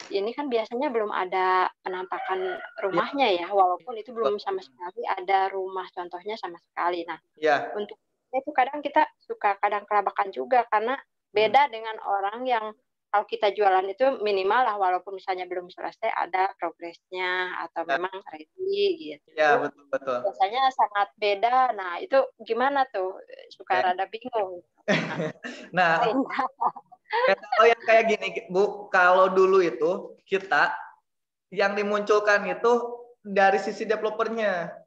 D: ini kan biasanya belum ada penampakan rumahnya ya, walaupun itu belum sama sekali ada rumah contohnya sama sekali. Nah,
A: ya.
D: Untuk itu kadang kita suka kadang kelabakan juga karena beda dengan orang yang kalau kita jualan itu minimal lah walaupun misalnya belum selesai ada progresnya atau memang ready gitu.
A: Ya, betul.
D: Biasanya sangat beda. Nah, itu gimana tuh? Suka rada bingung.
A: Nah, kalau yang kayak gini, Bu, kalau dulu itu kita yang dimunculkan itu dari sisi developernya.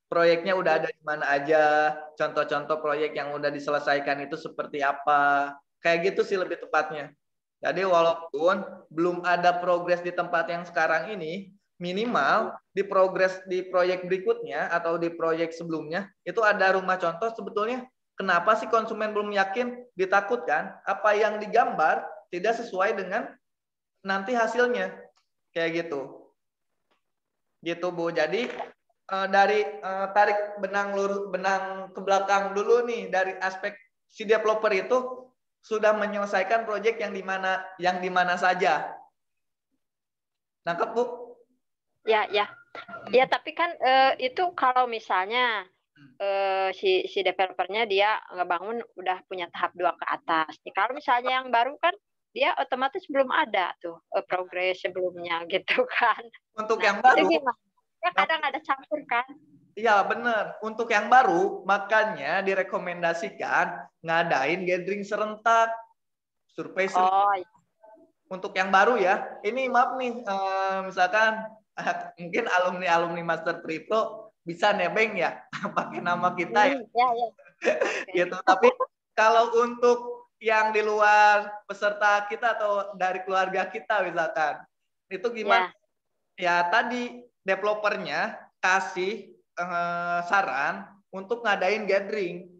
A: Proyeknya udah ada di mana aja, contoh-contoh proyek yang udah diselesaikan itu seperti apa. Kayak gitu sih lebih tepatnya. Jadi walaupun belum ada progres di tempat yang sekarang ini, minimal di progres di proyek berikutnya atau di proyek sebelumnya, itu ada rumah contoh sebetulnya kenapa sih konsumen belum yakin, ditakutkan, apa yang digambar tidak sesuai dengan nanti hasilnya. Kayak gitu. Gitu Bu, jadi dari tarik benang ke belakang dulu nih dari aspek si developer itu sudah menyelesaikan proyek yang di mana saja. Nangkep Bu?
D: Ya, tapi kan itu kalau misalnya si developernya dia ngebangun udah punya tahap 2 ke atas. Kalau misalnya yang baru kan dia otomatis belum ada tuh progres sebelumnya gitu kan.
A: Untuk yang baru
D: ya kadang ada campur kan.
A: Iya benar. Untuk yang baru makanya direkomendasikan ngadain gathering serentak, survei serentak.
D: Iya.
A: Untuk yang baru ya, ini maaf nih, misalkan mungkin alumni Master Pripro bisa nebeng ya pakai nama kita ya.
D: Iya.
A: Gitu. Tapi kalau untuk yang di luar peserta kita atau dari keluarga kita misalkan, itu gimana? ya tadi developernya kasih saran untuk ngadain gathering.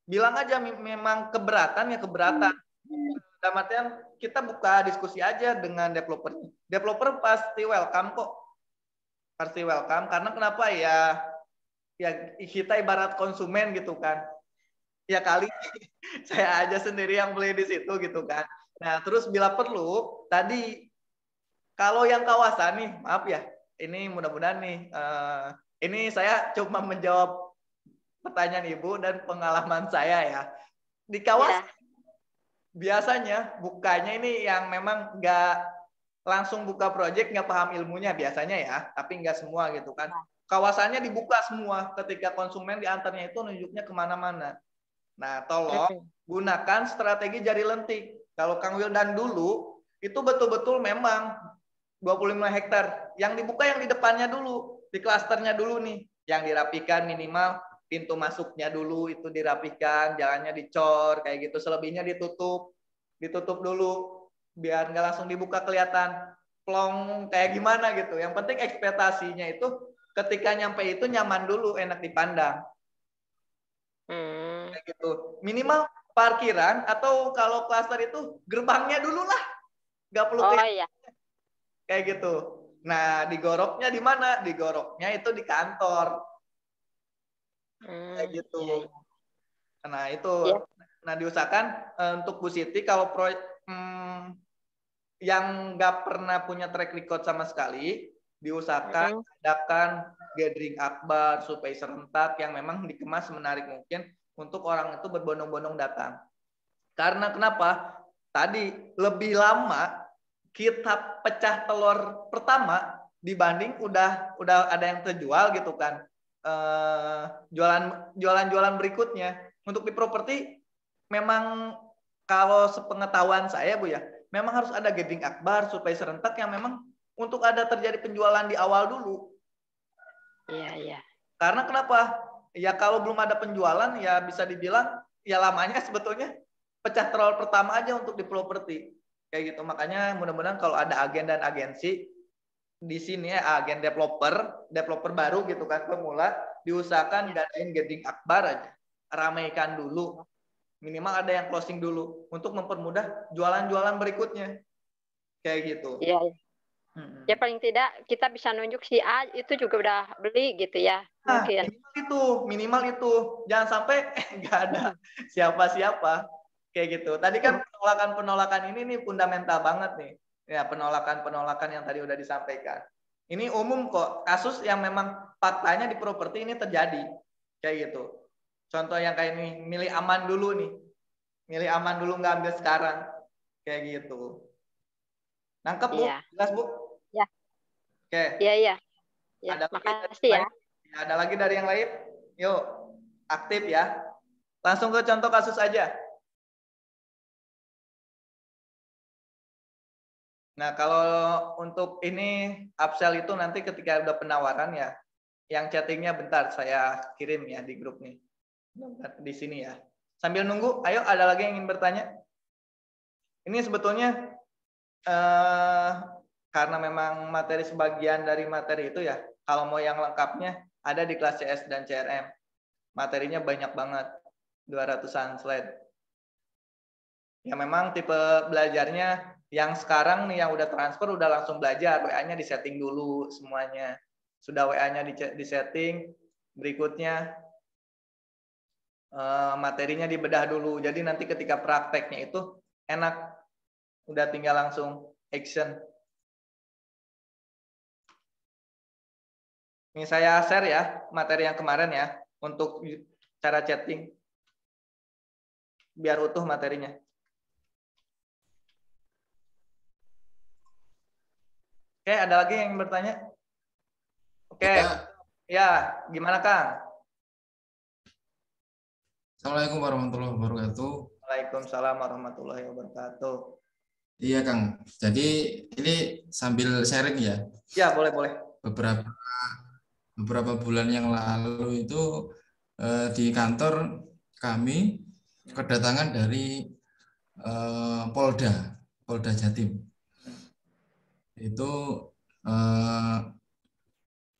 A: Bilang aja memang keberatan ya keberatan. Dalam artian kita buka diskusi aja dengan developernya. Developer pasti welcome kok. Pasti welcome karena kenapa ya kita ibarat konsumen gitu kan. Ya kali saya aja sendiri yang beli di situ gitu kan. Nah, terus bila perlu tadi kalau yang kawasan nih, maaf ya, ini mudah-mudahan nih, ini saya cuma menjawab pertanyaan Ibu dan pengalaman saya ya. Di kawasan biasanya bukanya ini yang memang nggak langsung buka project, nggak paham ilmunya biasanya ya, tapi nggak semua gitu kan. Kawasannya dibuka semua ketika konsumen diantarnya itu nunjuknya kemana-mana. Nah, tolong gunakan strategi jari lentik. Kalau Kang Wildan dulu, itu betul-betul memang 25 hektar. Yang dibuka yang di depannya dulu, di klasternya dulu nih. Yang dirapikan minimal pintu masuknya dulu itu dirapikan, jalannya dicor, kayak gitu. Selebihnya ditutup dulu. Biar nggak langsung dibuka kelihatan plong kayak gimana gitu. Yang penting ekspektasinya itu ketika nyampe itu nyaman dulu, enak dipandang. Kayak gitu. Minimal parkiran atau kalau klaster itu gerbangnya dulu lah. Nggak perlu kayak gitu. Nah, digoroknya di mana? Digoroknya itu di kantor. Kayak gitu. Nah, itu. Nah, diusahakan untuk Bu Siti kalau yang nggak pernah punya track record sama sekali, diusahakan adakan gathering akbar supaya serentak yang memang dikemas menarik mungkin untuk orang itu berbondong-bondong datang. Karena kenapa? Tadi lebih lama kita pecah telur pertama dibanding udah ada yang terjual gitu kan. Jualan berikutnya untuk di properti memang kalau sepengetahuan saya Bu ya, memang harus ada gathering akbar supaya serentak yang memang untuk ada terjadi penjualan di awal dulu.
D: Iya.
A: Karena kenapa? Ya kalau belum ada penjualan ya bisa dibilang ya lamanya sebetulnya pecah telur pertama aja untuk di properti. Kayak gitu. Makanya mudah-mudahan kalau ada agen dan agensi di sini ya agen developer baru gitu kan pemula diusahakan ngadain gathering akbar aja. Ramaikan dulu. Minimal ada yang closing dulu untuk mempermudah jualan-jualan berikutnya. Kayak gitu.
D: Iya. Ya paling tidak kita bisa nunjuk si A itu juga udah beli gitu ya. Mungkin.
A: Minimal itu. Jangan sampai nggak ada siapa-siapa. Kayak gitu. Tadi kan penolakan ini nih fundamental banget nih. Ya, penolakan yang tadi udah disampaikan. Ini umum kok. Kasus yang memang faktanya di properti ini terjadi. Kayak gitu. Contoh yang kayak ini, milih aman dulu nih. Milih aman dulu nggak ambil sekarang. Kayak gitu. Nangkep Bu? Jelas Bu?
D: Ya.
A: Oke.
D: Iya. Ya, makasih ya.
A: Ada lagi dari yang lain? Yuk, aktif ya. Langsung ke contoh kasus aja. Nah, kalau untuk ini upsell itu nanti ketika udah penawaran ya, yang chattingnya bentar saya kirim ya di grup nih. Di sini ya. Sambil nunggu, ayo ada lagi yang ingin bertanya? Ini sebetulnya karena memang materi sebagian dari materi itu ya, kalau mau yang lengkapnya ada di kelas CS dan CRM. Materinya banyak banget, 200-an slide. Ya memang tipe belajarnya yang sekarang nih yang udah transfer udah langsung belajar, WA-nya disetting dulu semuanya. Sudah WA-nya disetting, berikutnya materinya dibedah dulu. Jadi nanti ketika prakteknya itu enak, udah tinggal langsung action. Ini saya share ya materi yang kemarin ya untuk cara chatting biar utuh materinya. Oke, ada lagi yang bertanya? Oke, ya gimana Kang?
C: Assalamualaikum warahmatullahi wabarakatuh.
A: Waalaikumsalam warahmatullahi wabarakatuh.
C: Iya Kang, jadi ini sambil sharing ya.
A: Ya boleh.
C: Beberapa bulan yang lalu itu di kantor kami kedatangan dari Polda Jatim. Itu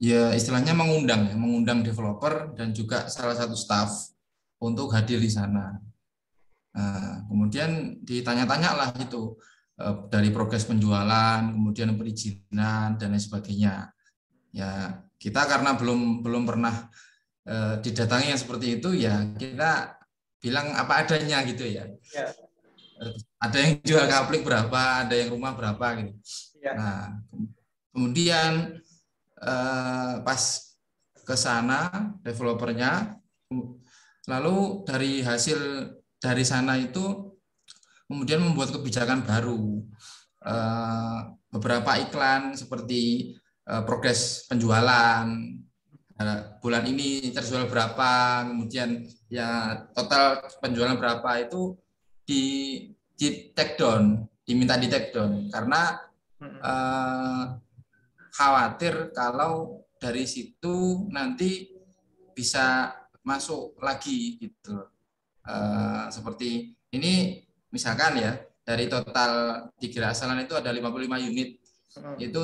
C: ya istilahnya mengundang developer dan juga salah satu staff untuk hadir di sana. Nah, kemudian ditanya-tanya lah itu dari progres penjualan, kemudian perizinan dan lain sebagainya. Ya kita karena belum pernah didatangi yang seperti itu, ya kita bilang apa adanya gitu ya.
A: Ya.
C: Ada yang jual kapling berapa, ada yang rumah berapa gitu.
A: Ya.
C: Nah, kemudian pas ke sana developernya, lalu dari hasil dari sana itu kemudian membuat kebijakan baru, beberapa iklan seperti progres penjualan, bulan ini terjual berapa, kemudian ya total penjualan berapa itu di take down, diminta di take down karena khawatir kalau dari situ nanti bisa masuk lagi gitu. Seperti ini misalkan ya dari total di Gerak Arsalan itu ada 55 unit, itu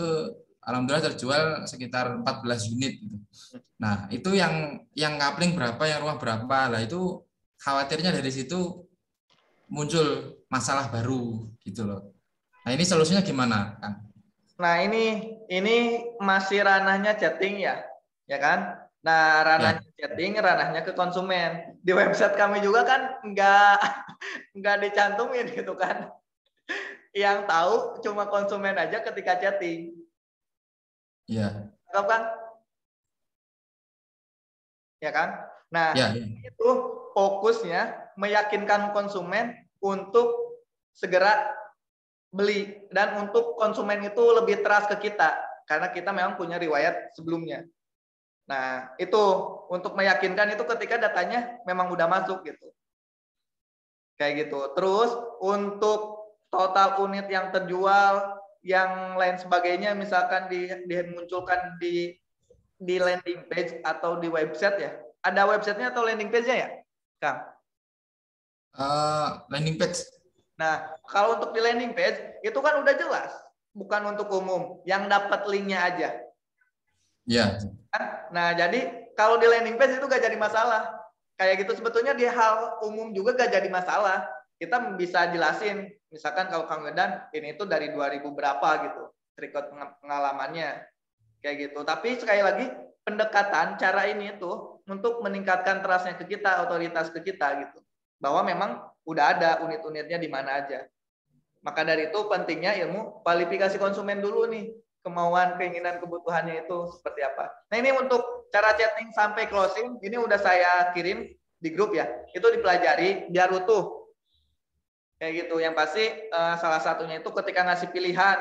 C: alhamdulillah terjual sekitar 14 unit gitu. Nah itu yang kapling berapa, yang rumah berapa lah, itu khawatirnya dari situ muncul masalah baru gitu loh. Nah ini solusinya gimana, Kang?
A: Nah ini masih ranahnya chatting ya kan? Nah ranahnya chatting, ranahnya ke konsumen. Di website kami juga kan nggak dicantumin gitu kan. Yang tahu cuma konsumen aja ketika chatting.
C: Iya.
A: Kan? Ya kan? Nah itu fokusnya meyakinkan konsumen untuk segera beli dan untuk konsumen itu lebih trust ke kita karena kita memang punya riwayat sebelumnya. Nah, itu untuk meyakinkan itu ketika datanya memang udah masuk gitu. Kayak gitu. Terus untuk total unit yang terjual, yang lain sebagainya misalkan dimunculkan di landing page atau di website ya. Ada websitenya atau landing page-nya ya, Kang?
C: Landing page.
A: Nah, kalau untuk di landing page itu kan udah jelas, bukan untuk umum, yang dapat linknya aja.
C: Ya.
A: Nah, jadi kalau di landing page itu gak jadi masalah. Kayak gitu sebetulnya di hal umum juga gak jadi masalah. Kita bisa jelasin, misalkan kalau Kang Wedan ini itu dari 2000 berapa gitu, record pengalamannya, kayak gitu. Tapi sekali lagi pendekatan cara ini itu untuk meningkatkan trust-nya ke kita, otoritas ke kita gitu, bahwa memang udah ada unit-unitnya di mana aja. Maka dari itu pentingnya ilmu kualifikasi konsumen dulu nih, kemauan, keinginan, kebutuhannya itu seperti apa. Nah ini untuk cara chatting sampai closing, ini udah saya kirim di grup ya, itu dipelajari biar utuh. Kayak gitu, yang pasti salah satunya itu ketika ngasih pilihan,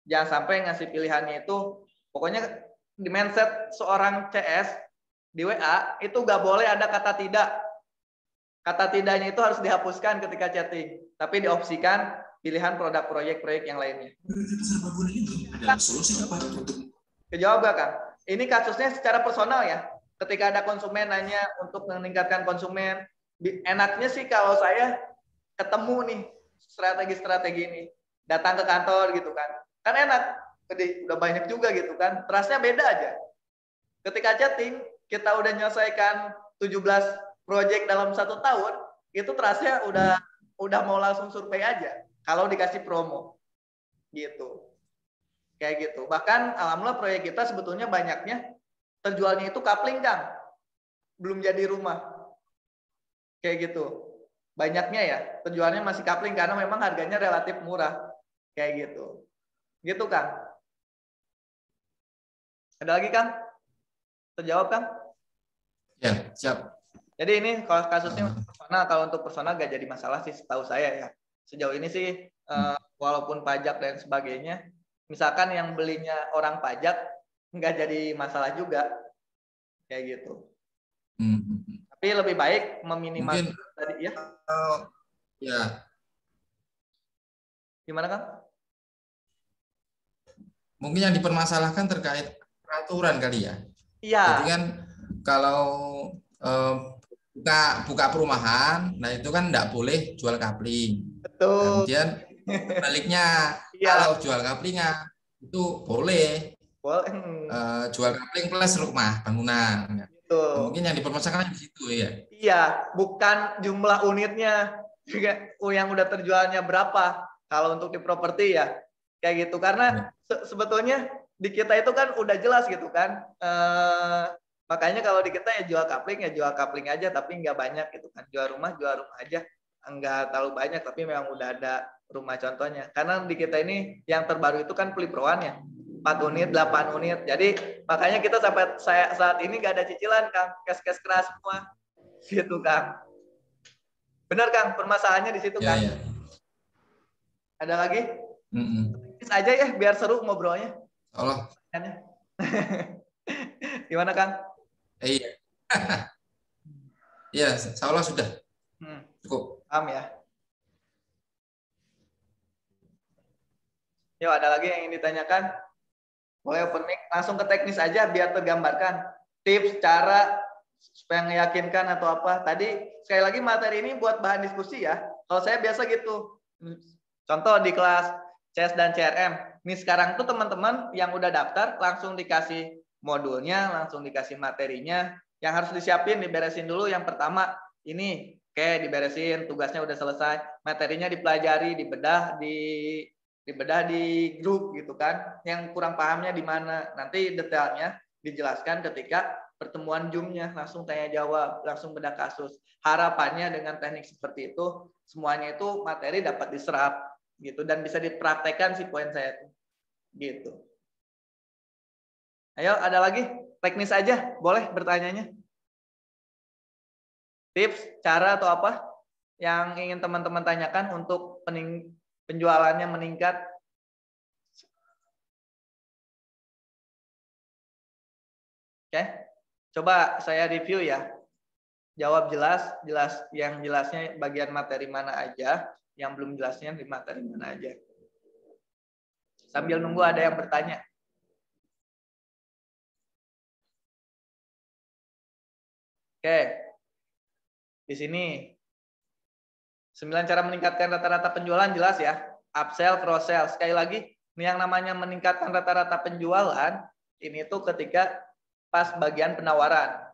A: jangan sampai ngasih pilihannya itu, pokoknya di mindset seorang CS di WA itu gak boleh ada kata tidak. Kata tidaknya itu harus dihapuskan ketika chatting, tapi diopsikan pilihan produk proyek yang lainnya. Kejawab gak, Kang? Ini kasusnya secara personal ya. Ketika ada konsumen nanya untuk meningkatkan konsumen, enaknya sih kalau saya ketemu nih strategi-strategi ini, datang ke kantor gitu kan. Kan enak, udah banyak juga gitu kan. Trustnya beda aja. Ketika chatting, kita udah menyelesaikan 17 proyek dalam 1 tahun, itu trustnya udah mau langsung survei aja kalau dikasih promo gitu, kayak gitu. Bahkan alhamdulillah proyek kita sebetulnya banyaknya terjualnya itu kapling, Kang, belum jadi rumah, kayak gitu. Banyaknya ya terjualnya masih kapling karena memang harganya relatif murah, kayak gitu Kang. Ada lagi, Kang? Terjawab, Kang?
C: Ya, siap.
A: Jadi ini kalau kasusnya personal, kalau untuk personal gak jadi masalah sih setahu saya ya. Sejauh ini sih walaupun pajak dan sebagainya, misalkan yang belinya orang pajak nggak jadi masalah juga, kayak gitu. Tapi lebih baik meminimalkan tadi ya.
C: Ya.
A: Gimana, Kang?
C: Mungkin yang dipermasalahkan terkait peraturan kali ya.
A: Iya.
C: Jadi kan kalau buka perumahan, nah itu kan enggak boleh jual kapling.
A: Betul.
C: Kemudian baliknya kalau jual kaplingnya itu boleh.
A: Boleh.
C: Jual kapling plus rumah bangunan.
A: Gitu.
C: Nah, mungkin yang dipermasalahkan di situ ya.
A: Iya, bukan jumlah unitnya juga yang udah terjualnya berapa. Kalau untuk di properti ya kayak gitu. Karena sebetulnya di kita itu kan udah jelas gitu kan. Makanya kalau di kita ya jual kapling aja, tapi nggak banyak gitu kan. Jual rumah aja, nggak terlalu banyak, tapi memang udah ada rumah contohnya. Karena di kita ini yang terbaru itu kan peliproan ya, 4 unit, 8 unit. Jadi makanya kita sampai saat ini nggak ada cicilan, Kang. Kes keras semua. Gitu, Kang. Benar, Kang. Permasalahannya di situ, Kang.
C: Ya.
A: Ada lagi? Teknis aja ya, biar seru ngobrolnya.
C: Allah.
A: Gimana, Kang?
C: Iya. Ya, insyaallah sudah. Cukup.
A: Paham ya? Yuk, ada lagi yang ingin ditanyakan? Boleh open mic, langsung ke teknis aja biar tergambarkan. Tips, cara supaya meyakinkan atau apa. Tadi sekali lagi materi ini buat bahan diskusi ya. Kalau saya biasa gitu. Contoh di kelas CS dan CRM. Nih sekarang tuh teman-teman yang udah daftar langsung dikasih modulnya, langsung dikasih materinya. Yang harus disiapin, diberesin dulu. Yang pertama ini, oke, diberesin, tugasnya udah selesai. Materinya dipelajari, dibedah di grup gitu kan. Yang kurang pahamnya di mana. Nanti detailnya dijelaskan ketika pertemuan Zoom-nya, langsung tanya jawab, langsung bedah kasus. Harapannya dengan teknik seperti itu semuanya itu materi dapat diserap gitu dan bisa dipraktekkan sih poin saya tuh. Gitu. Ayo, ada lagi? Teknis aja, boleh bertanyanya. Tips, cara atau apa yang ingin teman-teman tanyakan untuk penjualannya meningkat? Oke, coba saya review ya. Jawab jelas, yang jelasnya bagian materi mana aja, yang belum jelasnya di materi mana aja. Sambil nunggu ada yang bertanya. Oke, di sini 9 cara meningkatkan rata-rata penjualan jelas ya. Upsell, cross sell. Sekali lagi, yang namanya meningkatkan rata-rata penjualan ini tuh ketika pas bagian penawaran.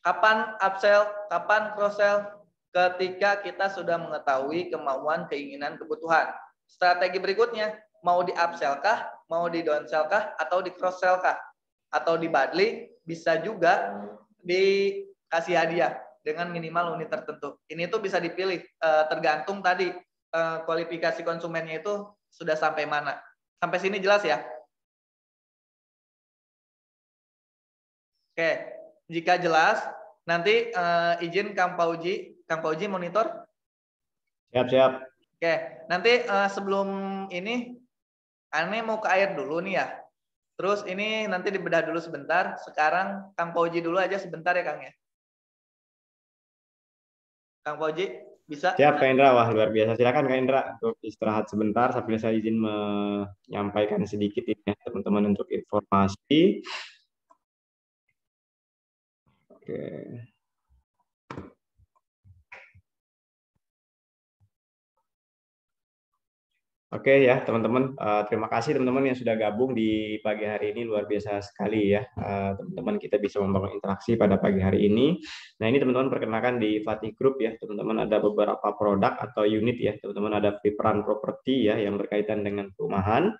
A: Kapan upsell, kapan cross sell? Ketika kita sudah mengetahui kemauan, keinginan, kebutuhan. Strategi berikutnya, mau di upsell kah, mau di downsell kah, atau di cross sell kah? Atau di bundling, bisa juga dikasih hadiah dengan minimal unit tertentu. Ini tuh bisa dipilih tergantung tadi kualifikasi konsumennya itu sudah sampai mana. Sampai sini jelas ya? Oke, jika jelas, nanti izin Kang Pauji monitor.
B: Siap.
A: Oke, nanti sebelum ini, Ane mau ke air dulu nih ya. Terus ini nanti dibedah dulu sebentar. Sekarang Kang Pauji dulu aja sebentar ya, Kang ya. Kang Pauji, bisa?
B: Siap, Kak Indra. Wah, luar biasa. Silakan, Kak Indra, untuk istirahat sebentar sambil saya izin menyampaikan sedikit ini ya, teman-teman, untuk informasi. Oke. Oke ya teman-teman, terima kasih teman-teman yang sudah gabung di pagi hari ini, luar biasa sekali ya teman-teman, kita bisa membangun interaksi pada pagi hari ini. Nah ini teman-teman perkenalkan di Fatih Group ya teman-teman, ada beberapa produk atau unit ya teman-teman, ada Vipran Property ya yang berkaitan dengan perumahan.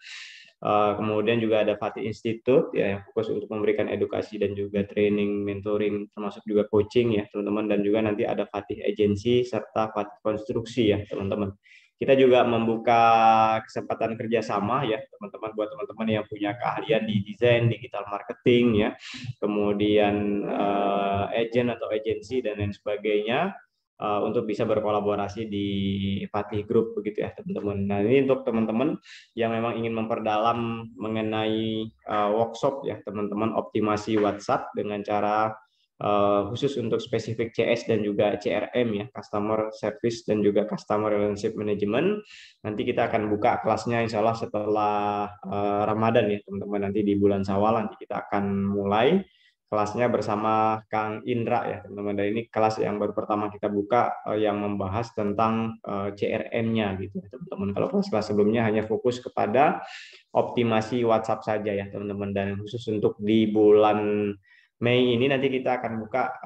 B: Kemudian juga ada Fatih Institute ya yang fokus untuk memberikan edukasi dan juga training, mentoring, termasuk juga coaching ya teman-teman, dan juga nanti ada Fatih Agency serta Fatih Konstruksi ya teman-teman. Kita juga membuka kesempatan kerjasama ya teman-teman, buat teman-teman yang punya keahlian di desain, digital marketing ya, kemudian agent atau agensi dan lain sebagainya, untuk bisa berkolaborasi di Fatih Group begitu ya teman-teman. Nah ini untuk teman-teman yang memang ingin memperdalam mengenai workshop ya teman-teman, optimasi WhatsApp dengan cara khusus untuk spesifik CS dan juga CRM ya, Customer Service dan juga Customer Relationship Management. Nanti kita akan buka kelasnya insya Allah setelah Ramadan ya teman-teman, nanti di bulan Syawal nanti kita akan mulai. kelasnya bersama Kang Indra ya teman-teman. Dan ini kelas yang baru pertama kita buka yang membahas tentang CRM-nya gitu ya teman-teman. Kalau kelas-kelas sebelumnya hanya fokus kepada optimasi WhatsApp saja ya teman-teman. Dan khusus untuk di bulan Mei ini nanti kita akan buka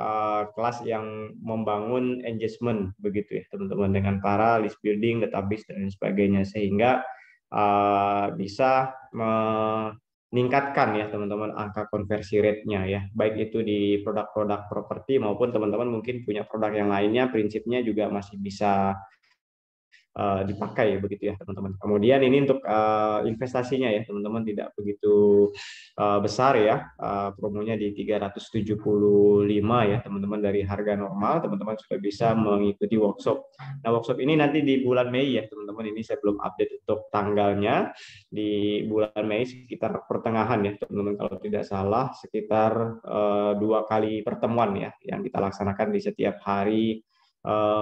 B: kelas yang membangun engagement begitu ya teman-teman, dengan para list building, database dan sebagainya, sehingga bisa meningkatkan ya teman-teman angka konversi rate-nya ya, baik itu di produk-produk properti maupun teman-teman mungkin punya produk yang lainnya, prinsipnya juga masih bisa dipakai begitu ya teman-teman. Kemudian ini untuk investasinya ya teman-teman, tidak begitu besar ya, promonya di 375 ya teman-teman, dari harga normal teman-teman sudah bisa mengikuti workshop. Nah, workshop ini nanti di bulan Mei ya teman-teman, ini saya belum update untuk tanggalnya, di bulan Mei sekitar pertengahan ya teman-teman, kalau tidak salah sekitar 2 kali pertemuan ya yang kita laksanakan di setiap hari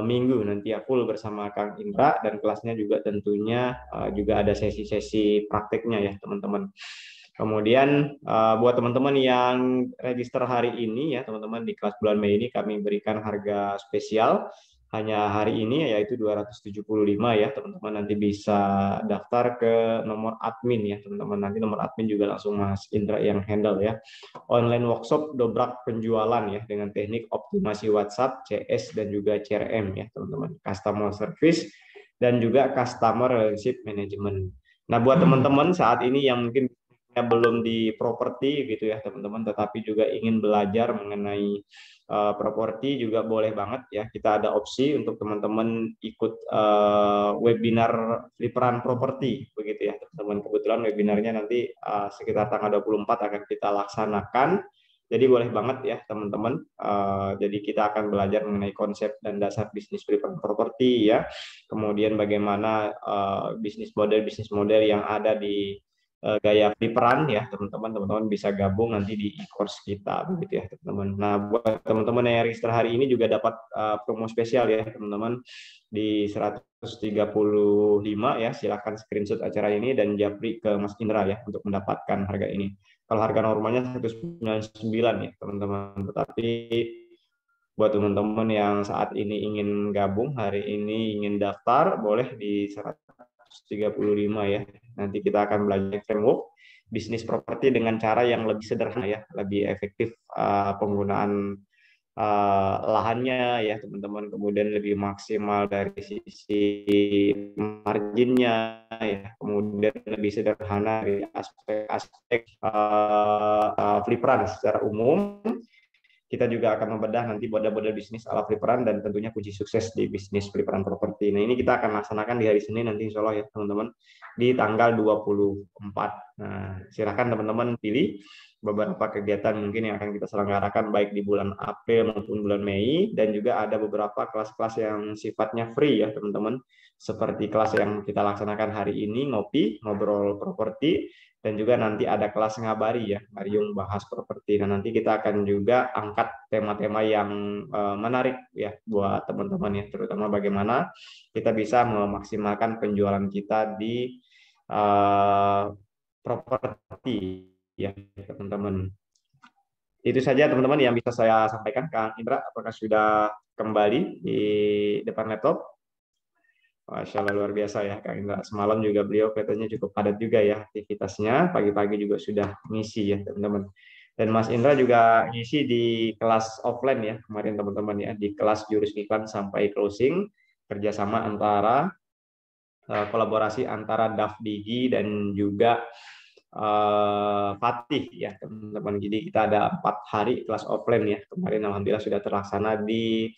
B: Minggu nanti ya, full bersama Kang Indra, dan kelasnya juga tentunya juga ada sesi-sesi prakteknya ya teman-teman. Kemudian buat teman-teman yang register hari ini ya teman-teman, di kelas bulan Mei ini kami berikan harga spesial hanya hari ini yaitu 275 ya teman-teman. Nanti bisa daftar ke nomor admin ya teman-teman, nanti nomor admin juga langsung Mas Indra yang handle ya. Online workshop dobrak penjualan ya, dengan teknik optimasi WhatsApp, CS dan juga CRM ya teman-teman, customer service dan juga customer relationship management. Nah, buat teman-teman saat ini yang mungkin belum di properti gitu ya teman-teman, tetapi juga ingin belajar mengenai properti, juga boleh banget ya, kita ada opsi untuk teman-teman ikut webinar fliperan properti begitu ya teman-teman. Kebetulan webinarnya nanti sekitar tanggal 24 akan kita laksanakan, jadi boleh banget ya teman-teman. Jadi kita akan belajar mengenai konsep dan dasar bisnis fliperan properti ya, kemudian bagaimana bisnis model yang ada di gaya fliperan ya teman-teman bisa gabung nanti di e-course kita begitu ya teman-teman. Nah, buat teman-teman yang register hari ini juga dapat promo spesial ya teman-teman, di 135 ya, silakan screenshot acara ini dan japri ke Mas Indra ya untuk mendapatkan harga ini. Kalau harga normalnya 199 ya teman-teman, tetapi buat teman-teman yang saat ini ingin gabung hari ini, ingin daftar, boleh di 135 ya. Nanti kita akan belajar framework bisnis properti dengan cara yang lebih sederhana ya, lebih efektif penggunaan lahannya ya teman-teman, kemudian lebih maksimal dari sisi marginnya ya, kemudian lebih sederhana dari aspek-aspek fliperan secara umum. Kita juga akan membedah nanti model-model bisnis ala fliperan dan tentunya kunci sukses di bisnis fliperan properti. Nah, ini kita akan laksanakan di hari Senin nanti insya Allah ya teman-teman, di tanggal 24. Nah, silakan teman-teman pilih beberapa kegiatan mungkin yang akan kita selenggarakan baik di bulan April maupun bulan Mei, dan juga ada beberapa kelas-kelas yang sifatnya free ya teman-teman, seperti kelas yang kita laksanakan hari ini, ngobrol properti, dan juga nanti ada kelas ngabari ya, Mariung bahas properti. Nah, nanti kita akan juga angkat tema-tema yang menarik ya buat teman-teman ya, terutama bagaimana kita bisa memaksimalkan penjualan kita di properti ya teman-teman. Itu saja teman-teman yang bisa saya sampaikan. Kang Indra, apakah sudah kembali di depan laptop? Masya Allah, luar biasa ya Kang Indra. Semalam juga beliau kelihatannya cukup padat juga ya aktivitasnya. Pagi-pagi juga sudah ngisi ya teman-teman. Dan Mas Indra juga ngisi di kelas offline ya kemarin teman-teman ya, di kelas jurus iklan sampai closing, kerjasama antara kolaborasi antara Dafdigi dan juga Fatih ya teman-teman. Jadi kita ada 4 hari kelas offline ya kemarin, alhamdulillah sudah terlaksana di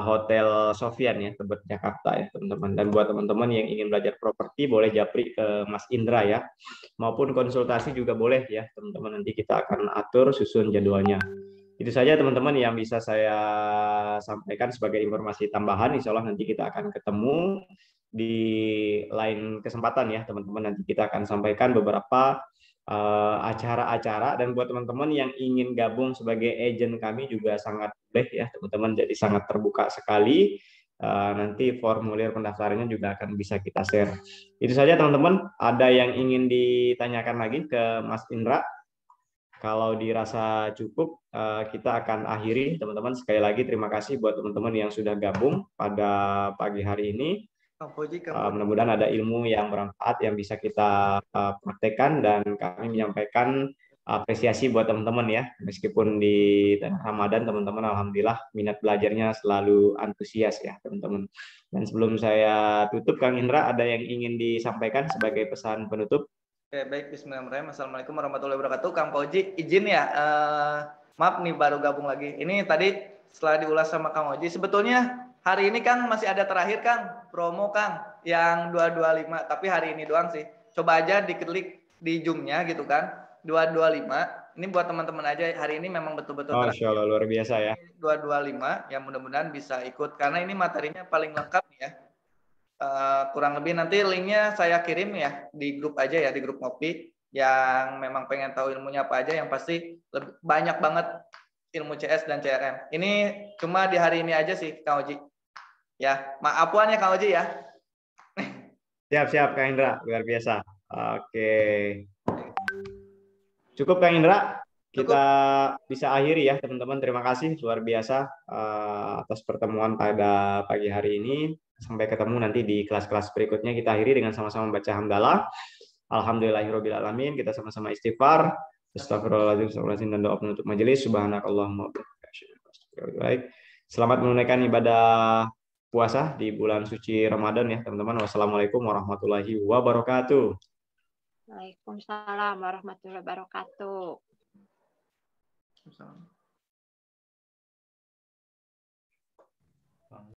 B: Hotel Sofian ya Tebet Jakarta ya teman-teman. Dan buat teman-teman yang ingin belajar properti boleh japri ke Mas Indra ya, maupun konsultasi juga boleh ya teman-teman, nanti kita akan atur susun jadwalnya. Itu saja teman-teman yang bisa saya sampaikan sebagai informasi tambahan. Insya Allah nanti kita akan ketemu di lain kesempatan ya teman-teman. Nanti kita akan sampaikan beberapa acara-acara, dan buat teman-teman yang ingin gabung sebagai agent kami juga sangat boleh ya teman-teman, jadi sangat terbuka sekali. Nanti formulir pendaftarannya juga akan bisa kita share. Itu saja teman-teman. Ada yang ingin ditanyakan lagi ke Mas Indra? Kalau dirasa cukup, kita akan akhiri, teman-teman. Sekali lagi terima kasih buat teman-teman yang sudah gabung pada pagi hari ini.
A: Kang Fauzi,
B: Mudah-mudahan ada ilmu yang bermanfaat yang bisa kita praktekkan, dan kami menyampaikan apresiasi buat teman-teman ya. Meskipun di Ramadan, teman-teman alhamdulillah minat belajarnya selalu antusias ya, teman-teman. Dan sebelum saya tutup, Kang Indra, ada yang ingin disampaikan sebagai pesan penutup?
A: Oke, baik. Bismillahirrahmanirrahim. Assalamualaikum warahmatullahi wabarakatuh. Kang Fauzi, izin ya. Maaf nih baru gabung lagi. Ini tadi setelah diulas sama Kang Oji, sebetulnya hari ini Kang masih ada terakhir Kang, promo Kang, yang 225. Tapi hari ini doang sih. Coba aja diklik di Zoom-nya gitu kan. 225. Ini buat teman-teman aja. Hari ini memang betul-betul
B: Oh,
A: terakhir.
B: Insya Allah luar biasa ya.
A: 225. Ya mudah-mudahan bisa ikut. Karena ini materinya paling lengkap nih ya. Kurang lebih nanti linknya saya kirim ya di grup aja ya, di grup ngopi, yang memang pengen tahu ilmunya apa aja, yang pasti banyak banget ilmu CS dan CRM. Ini cuma di hari ini aja sih Kang Oji. Ya, maafuan ya Kang Oji ya.
B: Siap, Kang Indra, luar biasa. Oke. Cukup Kang Indra, kita bisa akhiri ya teman-teman. Terima kasih luar biasa atas pertemuan pada pagi hari ini. Sampai ketemu nanti di kelas-kelas berikutnya. Kita akhiri dengan sama-sama baca hamdalah. Alhamdulillahirabbil alamin. Kita sama-sama istighfar. Astagfirullahaladzim, dan doa penutup majelis. Subhanakallahumma wa bihamdika. Selamat menunaikan ibadah puasa di bulan suci Ramadan ya teman-teman. Wassalamualaikum warahmatullahi wabarakatuh.
D: Waalaikumsalam warahmatullahi wabarakatuh.